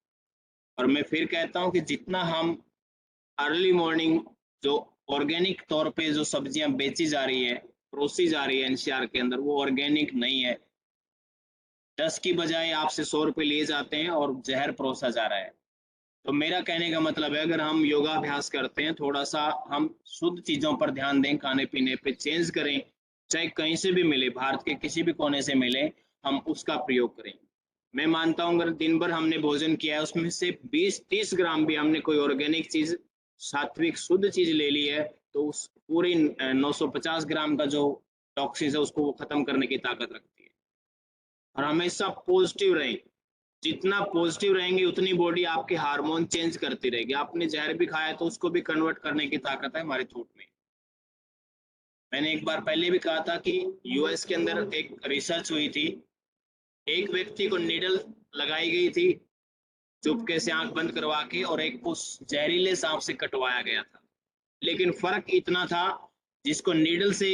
और मैं फिर कहता हूँ कि जितना हम अर्ली मॉर्निंग जो ऑर्गेनिक तौर पे जो सब्जियां बेची जा रही है, परोसी जा रही है एनसीआर के अंदर, वो ऑर्गेनिक नहीं है। 10 की बजाय आपसे 100 रुपए लिए जाते हैं और जहर परोसा जा रहा है। तो मेरा कहने का मतलब है, अगर हम योगाभ्यास करते हैं, थोड़ा सा हम शुद्ध चीजों पर ध्यान दें, खाने पीने पे चेंज करें, चाहे कहीं से भी मिले, भारत के किसी भी कोने से मिले, हम उसका प्रयोग करें। मैं मानता हूँ अगर दिन भर हमने भोजन किया है, उसमें से 20-30 ग्राम भी हमने कोई ऑर्गेनिक चीज, सात्विक शुद्ध चीज ले ली है, तो उस पूरी 950 ग्राम का जो टॉक्सिन है उसको वो खत्म करने की ताकत रखती है। और हमेशा पॉजिटिव रहें, जितना पॉजिटिव रहेंगे उतनी बॉडी आपके हार्मोन चेंज करती रहेगी। आपने जहर भी खाया तो उसको भी कन्वर्ट करने की ताकत है हमारे थॉट में। मैंने एक बार पहले भी कहा था कि यूएस के अंदर एक रिसर्च हुई थी, एक व्यक्ति को नीडल लगाई गई थी चुपके से आंख बंद करवा के, और एक को जहरीले सांप से कटवाया गया था। लेकिन फर्क इतना था, जिसको नीडल से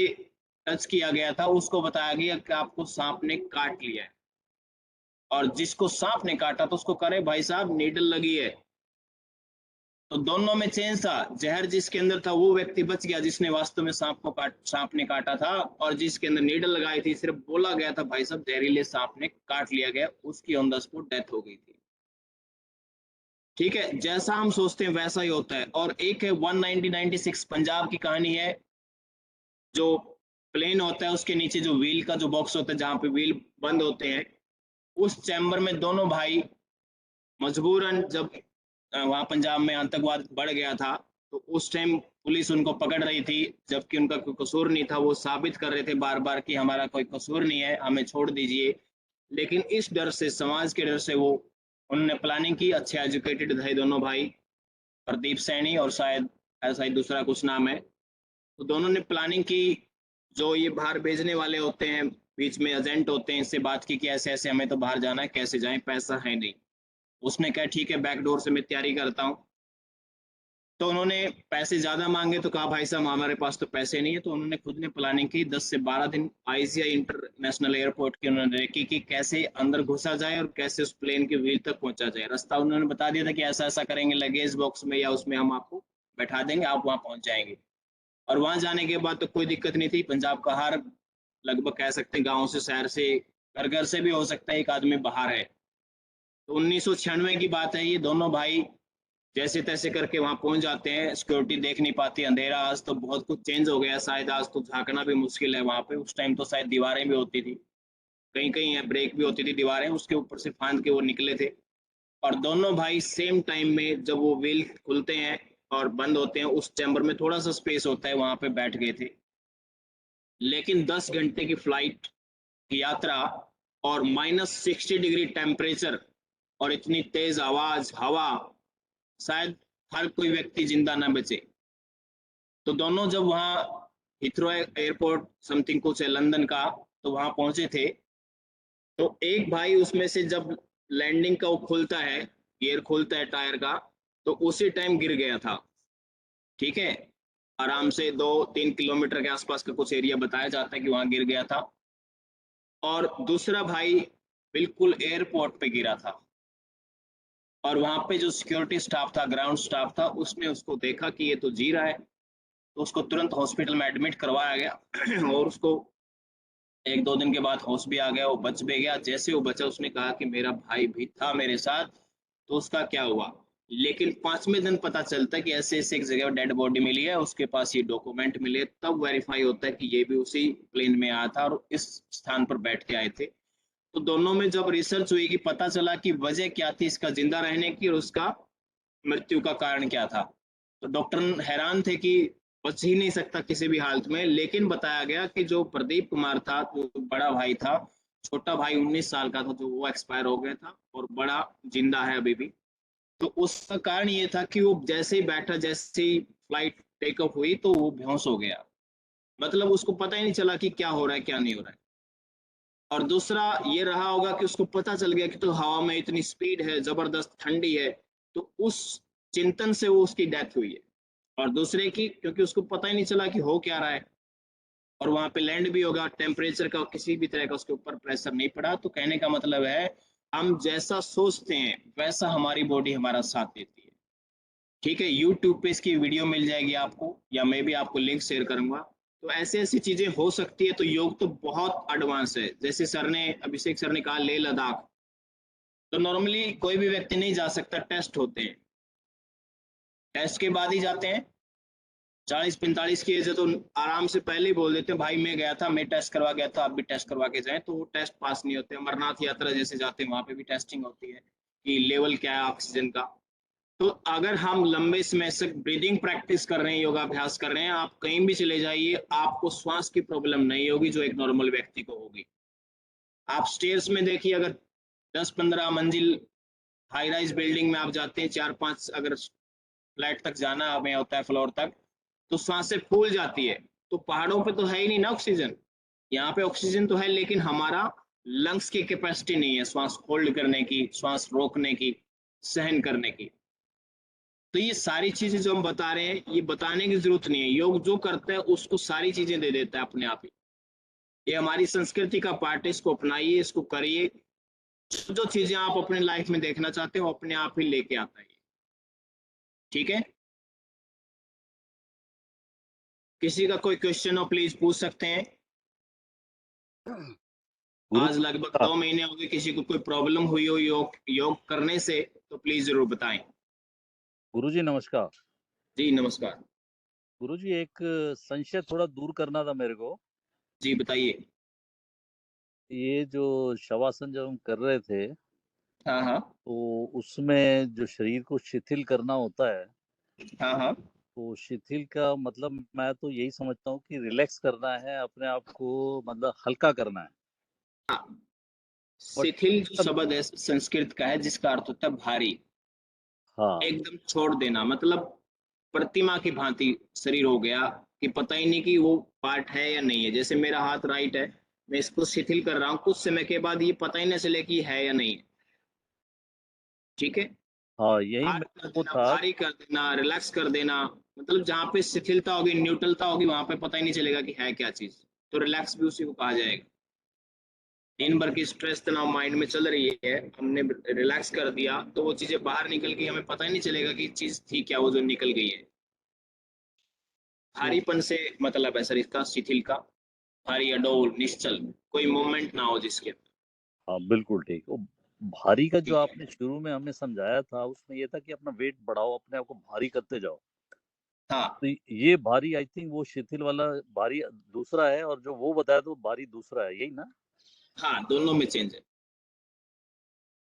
टच किया गया था उसको बताया गया कि आपको सांप ने काट लिया है, और जिसको सांप ने काटा तो उसको करे भाई साहब नीडल लगी है। तो दोनों में चेंज था, जहर जिसके अंदर था वो व्यक्ति बच गया जिसने वास्तव में सांप ने काटा था, और जिसके अंदर नीडल लगाई थी सिर्फ बोला गया था भाई साहब जहरीले सांप ने काट लिया गया, उसकी ऑन द स्पॉट डेथ हो गई थी। ठीक है, जैसा हम सोचते हैं वैसा ही होता है। और एक है 1996 पंजाब की कहानी है, जो प्लेन होता है उसके नीचे जो व्हील का जो बॉक्स होता है जहां पे व्हील बंद होते हैं, उस चैम्बर में दोनों भाई मजबूरन, जब वहां पंजाब में आतंकवाद बढ़ गया था, तो उस टाइम पुलिस उनको पकड़ रही थी, जबकि उनका कोई कसूर नहीं था। वो साबित कर रहे थे बार बार कि हमारा कोई कसूर नहीं है, हमें छोड़ दीजिए। लेकिन इस डर से, समाज के डर से, वो उन्होंने प्लानिंग की। अच्छे एजुकेटेड थे दोनों भाई, प्रदीप सैनी और शायद ऐसा ही दूसरा कुछ नाम है। तो दोनों ने प्लानिंग की, जो ये बाहर भेजने वाले होते हैं, बीच में एजेंट होते हैं, इससे बात की कि ऐसे ऐसे हमें तो बाहर जाना है, कैसे जाएं, पैसा है नहीं। उसने कहा ठीक है, बैकडोर से मैं तैयारी करता हूँ। तो उन्होंने पैसे ज्यादा मांगे तो कहा भाई साहब हमारे पास तो पैसे नहीं है। तो उन्होंने खुद ने प्लानिंग की, 10 से 12 दिन आईजीआई इंटरनेशनल एयरपोर्ट की उन्होंने रेकी की, कैसे अंदर घुसा जाए और कैसे उस प्लेन के व्हील तक पहुंचा जाए। रास्ता उन्होंने बता दिया था कि ऐसा ऐसा करेंगे, लगेज बॉक्स में या उसमें हम आपको बैठा देंगे, आप वहां पहुंच जाएंगे। और वहां जाने के बाद तो कोई दिक्कत नहीं थी। पंजाब का हर, लगभग कह सकते हैं गाँव से, शहर से, घर घर से भी हो सकता है एक आदमी बाहर है। तो 1996 की बात है, ये दोनों भाई जैसे तैसे करके वहां पहुंच जाते हैं। सिक्योरिटी देख नहीं पाती, अंधेरा, आज तो बहुत कुछ चेंज हो गया, शायद आज तो झांकना भी मुश्किल है वहां पे। उस टाइम तो शायद दीवारें भी होती थी, कहीं कहीं ब्रेक भी होती थी दीवारें, उसके ऊपर से फांद के वो निकले थे। और दोनों भाई सेम टाइम में, जब वो व्हील खुलते हैं और बंद होते हैं, उस चैम्बर में थोड़ा सा स्पेस होता है, वहां पे बैठ गए थे। लेकिन 10 घंटे की फ्लाइट की यात्रा, और -60 डिग्री टेम्परेचर, और इतनी तेज आवाज, हवा, शायद हर कोई व्यक्ति जिंदा न बचे। तो दोनों जब वहाँ हिथ्रो एयरपोर्ट समथिंग कुछ है लंदन का, तो वहां पहुंचे थे। तो एक भाई उसमें से जब लैंडिंग का वो खुलता है, गियर खुलता है टायर का, तो उसी टाइम गिर गया था। ठीक है, आराम से 2-3 किलोमीटर के आसपास का कुछ एरिया बताया जाता है कि वहां गिर गया था। और दूसरा भाई बिल्कुल एयरपोर्ट पे गिरा था, और वहां पे जो सिक्योरिटी स्टाफ था, ग्राउंड स्टाफ था, उसने उसको देखा कि ये तो जी रहा है, तो उसको तुरंत हॉस्पिटल में एडमिट करवाया गया। और उसको 1-2 दिन के बाद होश भी आ गया, वो बच भी गया। जैसे वो बचा, उसने कहा कि मेरा भाई भी था मेरे साथ, तो उसका क्या हुआ। लेकिन 5वें दिन पता चलता है कि ऐसे ऐसे एक जगह डेड बॉडी मिली है, उसके पास ये डॉक्यूमेंट मिले, तब वेरीफाई होता है कि ये भी उसी प्लेन में आया था और इस स्थान पर बैठ के आए थे। तो दोनों में जब रिसर्च हुई कि पता चला कि वजह क्या थी इसका जिंदा रहने की, और उसका मृत्यु का कारण क्या था। तो डॉक्टर हैरान थे कि बच ही नहीं सकता किसी भी हालत में। लेकिन बताया गया कि जो प्रदीप कुमार था, जो बड़ा भाई था, छोटा भाई 19 साल का था, जो वो एक्सपायर हो गया था, और बड़ा जिंदा है अभी भी। तो उसका कारण ये था कि वो जैसे ही बैठा, जैसे ही फ्लाइट टेक ऑफ हुई, तो वो बेहोश हो गया। मतलब उसको पता ही नहीं चला कि क्या हो रहा है क्या नहीं हो रहा है। और दूसरा ये रहा होगा कि उसको पता चल गया कि तो हवा में इतनी स्पीड है, जबरदस्त ठंडी है, तो उस चिंतन से वो उसकी डेथ हुई है, और दूसरे की क्योंकि उसको पता ही नहीं चला कि हो क्या रहा है, और वहां पे लैंड भी होगा, टेम्परेचर का किसी भी तरह का उसके ऊपर प्रेशर नहीं पड़ा। तो कहने का मतलब है हम जैसा सोचते हैं वैसा हमारी बॉडी हमारा साथ देती है। ठीक है, यूट्यूब पे इसकी वीडियो मिल जाएगी आपको, या मैं भी आपको लिंक शेयर करूंगा। तो ऐसे ऐसी चीजें हो सकती है। तो योग तो बहुत एडवांस है। जैसे सर ने, अभिषेक सर ने कहा लेह लद्दाख, तो नॉर्मली कोई भी व्यक्ति नहीं जा सकता, टेस्ट होते हैं, टेस्ट के बाद ही जाते हैं। 40-45 की एज है तो आराम से पहले ही बोल देते हैं भाई मैं गया था, मैं टेस्ट करवा गया था, आप भी टेस्ट करवा के जाएं। तो वो टेस्ट पास नहीं होते। अमरनाथ यात्रा जैसे जाते हैं वहां पे भी टेस्टिंग होती है कि लेवल क्या है ऑक्सीजन का। तो अगर हम लंबे समय से ब्रीदिंग प्रैक्टिस कर रहे हैं, योगाभ्यास कर रहे हैं, आप कहीं भी चले जाइए, आपको श्वास की प्रॉब्लम नहीं होगी जो एक नॉर्मल व्यक्ति को होगी। आप स्टेयर्स में देखिए, अगर 10-15 मंजिल हाई राइज बिल्डिंग में आप जाते हैं, 4-5 अगर फ्लैट तक जाना हमें होता है, फ्लोर तक, तो सांसें फूल जाती है। तो पहाड़ों पे तो है ही नहीं ना ऑक्सीजन। यहाँ पे ऑक्सीजन तो है, लेकिन हमारा लंग्स की कैपेसिटी नहीं है श्वास होल्ड करने की, श्वास रोकने की, सहन करने की। तो ये सारी चीजें जो हम बता रहे हैं, ये बताने की जरूरत नहीं है। योग जो करता है उसको सारी चीजें दे देता है अपने आप ही। ये हमारी संस्कृति का पार्ट है, इसको अपनाइए, इसको करिए। जो जो चीजें आप अपने लाइफ में देखना चाहते हो अपने आप ही लेके आता है। ठीक है, किसी का कोई क्वेश्चन हो प्लीज पूछ सकते हैं। गुरु आज लगभग 2 महीने हो गए, किसी को कोई प्रॉब्लम हुई हो योग करने से तो प्लीज जरूर बताएं। गुरुजी नमस्कार। जी नमस्कार। गुरुजी एक संशय थोड़ा दूर करना था मेरे को। जी बताइए। ये जो शवासन जब हम कर रहे थे हाँ हाँ तो उसमें जो शरीर को शिथिल करना होता है, हाँ हाँ तो शिथिल का मतलब मैं तो यही समझता हूँ कि रिलैक्स करना है, अपने आप को मतलब हल्का करना है। हाँ। बट शिथिल जो शब्द है संस्कृत का है, जिसका अर्थ होता है भारी। हाँ, एकदम छोड़ देना, मतलब प्रतिमा की भांति शरीर हो गया कि पता ही नहीं कि वो पार्ट है या नहीं है। जैसे मेरा हाथ राइट है, मैं इसको शिथिल कर रहा हूँ, कुछ समय के बाद ये पता ही नहीं चले कि है या नहीं है। ठीक है, हाँ यही हार्ड मेरे कर को देना, था। भारी कर देना, रिलैक्स कर देना। मतलब जहाँ पे शिथिलता होगी, न्यूट्रलता होगी, वहां पे पता ही नहीं चलेगा कि है क्या चीज। तो रिलैक्स भी उसी को कहा जाएगा। दिन भर की स्ट्रेस तनाव माइंड में चल रही है, हमने रिलैक्स कर दिया तो वो चीजें बाहर निकल गई, हमें पता ही नहीं चलेगा कि चीज थी क्या वो जो निकल गई है। तो भारीपन से मतलब है सर इसका, शिथिल का। भारी, अडोल, निश्चल, कोई मूवमेंट ना हो जिसके अंदर। हाँ बिल्कुल ठीक। वो भारी का जो ठीक है। आपने शुरू में हमें समझाया था उसमें ये था कि अपना वेट बढ़ाओ, अपने आप को भारी करते जाओ। हाँ तो ये भारी आई थिंक वो शिथिल वाला भारी दूसरा है, और जो वो बताया तो भारी दूसरा है, यही ना? हाँ, दोनों में चेंज है।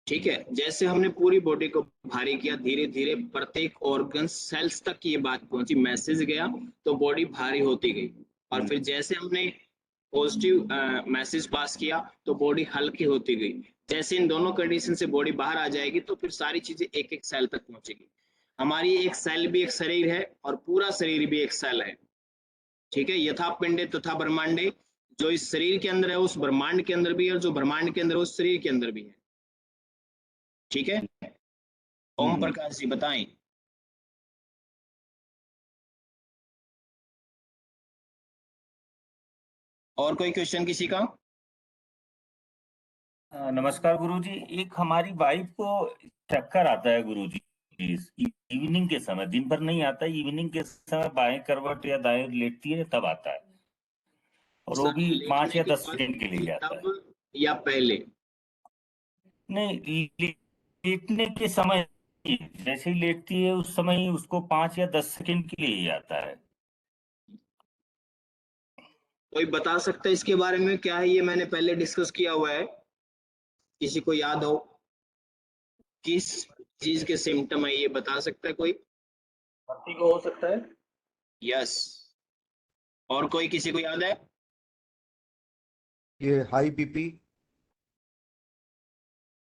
ठीक है, जैसे हमने पूरी बॉडी को भारी किया, धीरे धीरे प्रत्येक ऑर्गन सेल्स तक ये बात पहुंची, मैसेज गया, तो बॉडी भारी होती गई। और फिर जैसे हमने पॉजिटिव मैसेज पास किया तो बॉडी हल्की होती गई। जैसे इन दोनों कंडीशन से बॉडी बाहर आ जाएगी तो फिर सारी चीजें एक एक सेल तक पहुंचेगी। हमारी एक सेल भी एक शरीर है, और पूरा शरीर भी एक सेल है। ठीक है, यथा पिंडे तथा ब्रह्मांडे, जो इस शरीर के अंदर है उस ब्रह्मांड के अंदर भी है, और जो ब्रह्मांड के अंदर है उस शरीर के अंदर भी है। ठीक है, ओम प्रकाश जी बताएं। और कोई क्वेश्चन किसी का? नमस्कार गुरुजी। एक हमारी वाइफ को चक्कर आता है गुरुजी, इवनिंग के समय, दिन भर नहीं आता, इवनिंग के समय बाएं करवट या दाएं लेटती है तब आता है, और वो भी 5 लेटने या के 10 बाद सेकंड के लिए आता है। तब या पहले? नहीं, लेटने के समय ही, जैसे ही लेटती है उस समय ही उसको 5 या 10 सेकंड के लिए ही आता है। कोई बता सकता है इसके बारे में क्या है? ये मैंने पहले डिस्कस किया हुआ है, किसी को याद हो किस चीज के सिम्टम है, ये बता सकता है कोई? हाथी को हो सकता है। यस। और कोई किसी को याद है? ये हाई बीपी।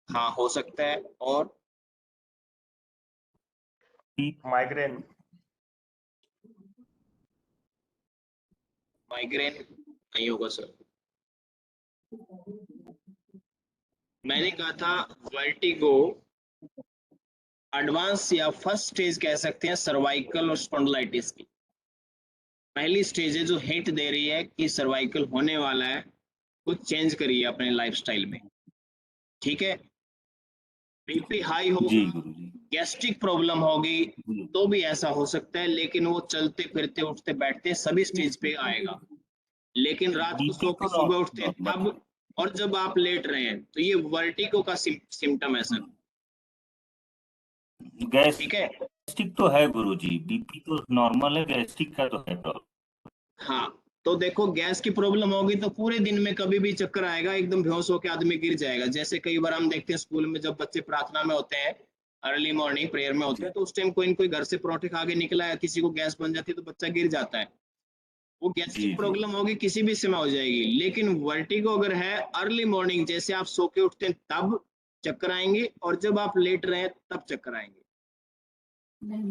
हाँ हो सकता है। और माइग्रेन। माइग्रेन नहीं होगा सर। मैंने कहा था वर्टिगो, एडवांस या फर्स्ट स्टेज कह सकते हैं सर्वाइकल और स्पॉन्डिलाइटिस की। पहली स्टेज है जो हिंट दे रही है कि सर्वाइकल होने वाला है, कुछ चेंज करिए अपने लाइफस्टाइल में। ठीक है, बीपी हाई होगा, जी गुरुजी। गैस्ट्रिक प्रॉब्लम होगी जी तो भी ऐसा हो सकता है, लेकिन वो चलते फिरते उठते बैठते सभी स्टेज पे आएगा। लेकिन रात को बीपी सो के तो सुबह उठते हैं नॉर्मल तब, और जब आप लेट रहे हैं तो ये वर्टिगो का सिम्टम है सर। है। ठीक है, गैस्ट्रिक तो है गुरुजी, बीपी तो नॉर्मल है, गैस्ट्रिक का तो है प्रॉब्लम। हाँ तो देखो गैस की प्रॉब्लम होगी तो पूरे दिन में कभी भी चक्कर आएगा, एकदम बेहोश होकर आदमी गिर जाएगा। जैसे कई बार हम देखते हैं स्कूल में जब बच्चे प्रार्थना में होते हैं, अर्ली मॉर्निंग प्रेयर में होते हैं, तो उस टाइम कोई न कोई घर से परोठे खा के निकला है, किसी को गैस बन जाती है तो बच्चा गिर जाता है। वो जी गैस्ट्रिक जी प्रॉब्लम होगी किसी भी समय हो जाएगी, लेकिन वर्टिगो अगर है अर्ली मॉर्निंग, जैसे आप सो के उठते हैं तब चक्कर आएंगे, और जब आप लेट रहे हैं तब चक्कर आएंगे।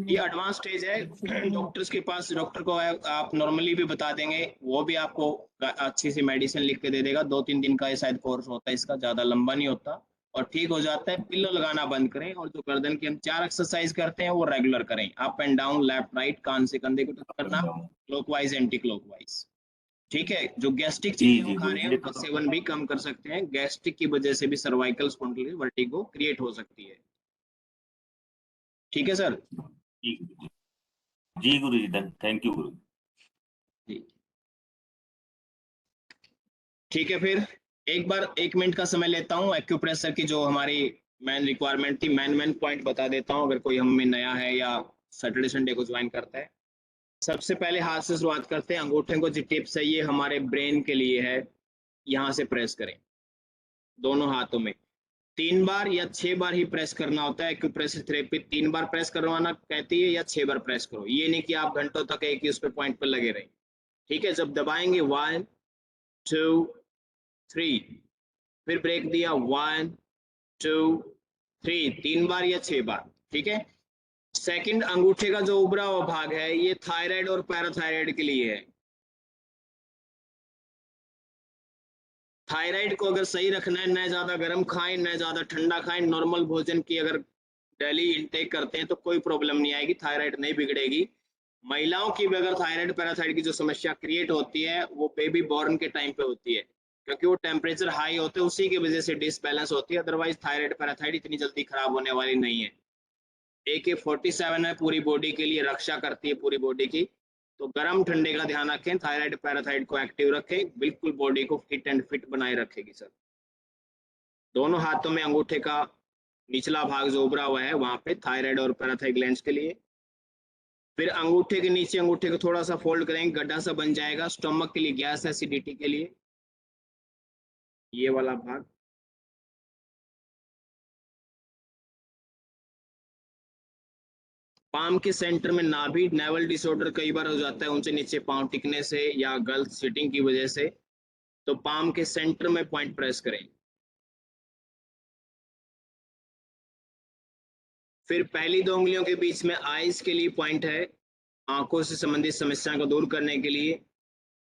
ये एडवांस स्टेज है। डॉक्टर्स के पास, डॉक्टर को आप नॉर्मली भी बता देंगे, वो भी आपको अच्छी सी मेडिसिन लिख के दे देगा। 2-3 दिन का ये शायद कोर्स होता है इसका, ज्यादा लंबा नहीं होता, और ठीक हो जाता है। पिल्लो लगाना बंद करें, और जो गर्दन की हम 4 एक्सरसाइज करते हैं वो रेगुलर करें, up and down, left right, कान से कंधे को टच करना, क्लॉकवाइज एंटी क्लॉकवाइज। ठीक है, जो गैस्ट्रिक जी चीजें वो जी खा रहे गुरुजी, हैं ये उनका तो सेवन भी कम कर सकते हैं। गैस्ट्रिक की वजह से भी सर्वाइकल स्पॉन्डिलाइटिस वर्टिगो क्रिएट हो सकती है। ठीक है सर। जी गुरुजी। जी गुरुजी, थैंक यू गुरु। जी ठीक है, फिर एक बार 1 मिनट का समय लेता हूँ। एक्यूप्रेशर की जो हमारी मेन रिक्वायरमेंट थी, मेन पॉइंट बता देता हूँ, अगर कोई हम में नया है या सैटरडे संडे को ज्वाइन करता है। सबसे पहले हाथ से शुरुआत करते हैं। अंगूठे को जो टिप्स है ये हमारे ब्रेन के लिए है। यहाँ से प्रेस करें दोनों हाथों में, 3 बार या 6 बार ही प्रेस करना होता है। एक्यूप्रेशर थेरेपी 3 बार प्रेस करवाना कहती है, या 6 बार प्रेस करो। ये नहीं कि आप घंटों तक एक ही उस पे पॉइंट पर लगे रहें। ठीक है, जब दबाएंगे 1 2 3, फिर ब्रेक दिया 1 2 3, 3 बार या 6 बार। ठीक है, सेकंड, अंगूठे का जो उभरा हुआ भाग है ये थायराइड और पैराथायराइड के लिए है। थायराइड को अगर सही रखना है, न ज्यादा गर्म खाएं न ज्यादा ठंडा खाएं, नॉर्मल भोजन की अगर डेली इंटेक करते हैं तो कोई प्रॉब्लम नहीं आएगी, थायराइड नहीं बिगड़ेगी। महिलाओं की भी अगर थायराइड पैराथायराइड की जो समस्या क्रिएट होती है वो बेबी बॉर्न के टाइम पे होती है, क्योंकि वो टेम्परेचर हाई होते हैं, उसी की वजह से डिसबैलेंस होती है। अदरवाइज थायराइड पैराथायराइड इतनी जल्दी खराब होने वाली नहीं है। AK-47 है, पूरी बॉडी के लिए रक्षा करती है पूरी बॉडी की। तो गर्म ठंडे का ध्यान रखें, थायराइड पैराथायराइड को एक्टिव रखें, बिल्कुल बॉडी को फिट एंड फिट बनाए रखेगी सर। दोनों हाथों में अंगूठे का निचला भाग जो उभरा हुआ है वहां पे थायराइड और पैराथायराइड ग्लैंड्स के लिए। फिर अंगूठे के नीचे अंगूठे को थोड़ा सा फोल्ड करेंगे, गड्ढा सा बन जाएगा, स्टमक के लिए, गैस एसिडिटी के लिए, ये वाला भाग। पाम के सेंटर में नाभि, नेवल डिसऑर्डर कई बार हो जाता है ऊंचे नीचे पांव टिकने से या गलत सिटिंग की वजह से, तो पाम के सेंटर में पॉइंट प्रेस करें। फिर पहली 2 उंगलियों के बीच में आईज के लिए पॉइंट है, आंखों से संबंधित समस्याओं को दूर करने के लिए।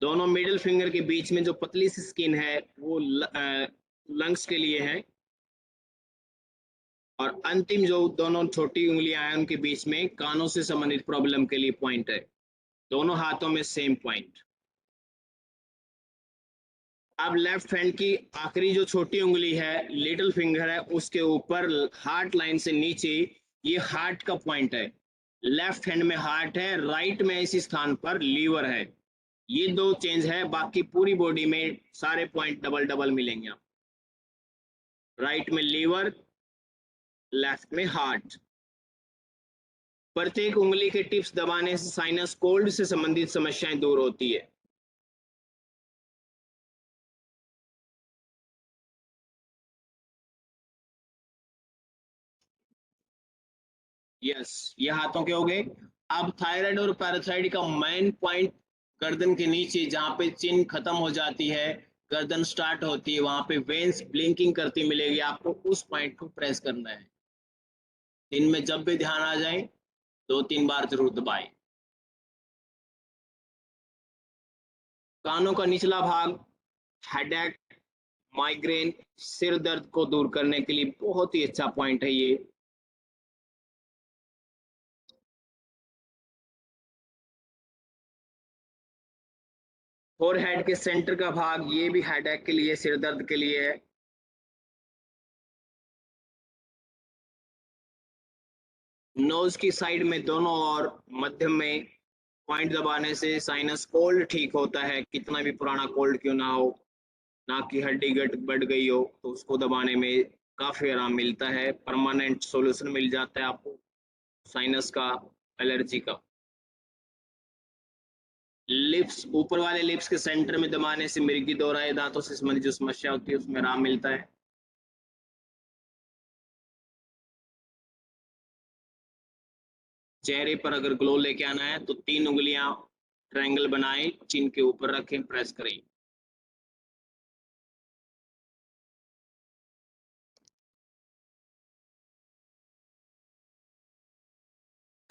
दोनों मिडिल फिंगर के बीच में जो पतली सी स्किन है वो लंग्स के लिए है। और अंतिम जो दोनों छोटी उंगलियां हैं उनके बीच में कानों से संबंधित प्रॉब्लम के लिए पॉइंट है। दोनों हाथों में सेम पॉइंट। अब लेफ्ट हैंड की आखिरी जो छोटी उंगली है, लिटिल फिंगर है, उसके ऊपर हार्ट लाइन से नीचे ये हार्ट का पॉइंट है। लेफ्ट हैंड में हार्ट है, राइट में इसी स्थान पर लीवर है। ये 2 चेंज है, बाकी पूरी बॉडी में सारे पॉइंट डबल डबल मिलेंगे आप। राइट में लीवर, लेफ्ट में हार्ट। प्रत्येक उंगली के टिप्स दबाने से साइनस कोल्ड से संबंधित समस्याएं दूर होती है। यस, ये हाथों के हो गए। अब थायराइड और पैराथायराइड का मेन पॉइंट गर्दन के नीचे, जहां पे चिन्ह खत्म हो जाती है, गर्दन स्टार्ट होती है, वहां पे वेन्स ब्लिंकिंग करती मिलेगी आपको, उस पॉइंट को प्रेस करना है। दिन में जब भी ध्यान आ जाए 2-3 बार जरूर दबाएं। कानों का निचला भाग, हेडेक, माइग्रेन, सिर दर्द को दूर करने के लिए बहुत ही अच्छा पॉइंट है ये। फोरहेड के सेंटर का भाग, ये भी हेडेक के लिए, सिर दर्द के लिए है। नोज की साइड में दोनों और मध्य में पॉइंट दबाने से साइनस कोल्ड ठीक होता है, कितना भी पुराना कोल्ड क्यों ना हो, नाक की हड्डी बढ़ गई हो तो उसको दबाने में काफी आराम मिलता है, परमानेंट सॉल्यूशन मिल जाता है आपको साइनस का, एलर्जी का। लिप्स, ऊपर वाले लिप्स के सेंटर में दबाने से मिर्गी दोहराए दांतों से संबंधित जो समस्या होती है उसमें आराम मिलता है। चेहरे पर अगर ग्लो लेके आना है तो 3 उंगलियां ट्रायंगल बनाएं, चिन के ऊपर रखें, प्रेस करें।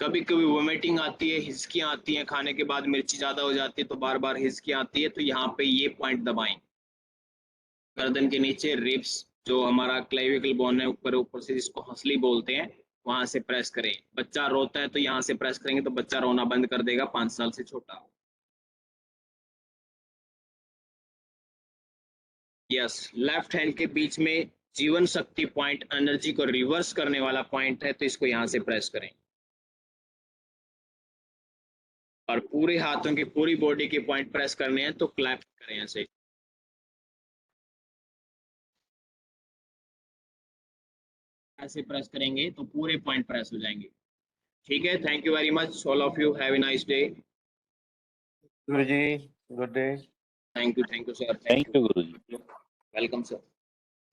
कभी कभी वोमिटिंग आती है, हिचकियां आती हैं, खाने के बाद मिर्ची ज्यादा हो जाती है तो बार बार हिचकियां आती है, तो यहाँ पे ये पॉइंट दबाएं, गर्दन के नीचे रिब्स, जो हमारा क्लेविकल बोन है ऊपर ऊपर से, जिसको हंसली बोलते हैं, वहां से प्रेस करें। बच्चा रोता है तो यहाँ से प्रेस करेंगे तो बच्चा रोना बंद कर देगा, 5 साल से छोटा। यस, लेफ्ट हैंड के बीच में जीवन शक्ति पॉइंट, एनर्जी को रिवर्स करने वाला पॉइंट है, तो इसको यहाँ से प्रेस करें। और पूरे हाथों की पूरी बॉडी के पॉइंट प्रेस करने हैं तो क्लैप करें ऐसे। ऐसे प्रेस करेंगे तो पूरे पॉइंट प्रेस हो जाएंगे। ठीक है, thank you very much all of you, have a nice day. Guruji, good day. Thank you sir, thank you Guruji. Welcome sir,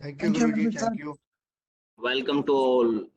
Thank you, Guruji. Thank you. Welcome to all.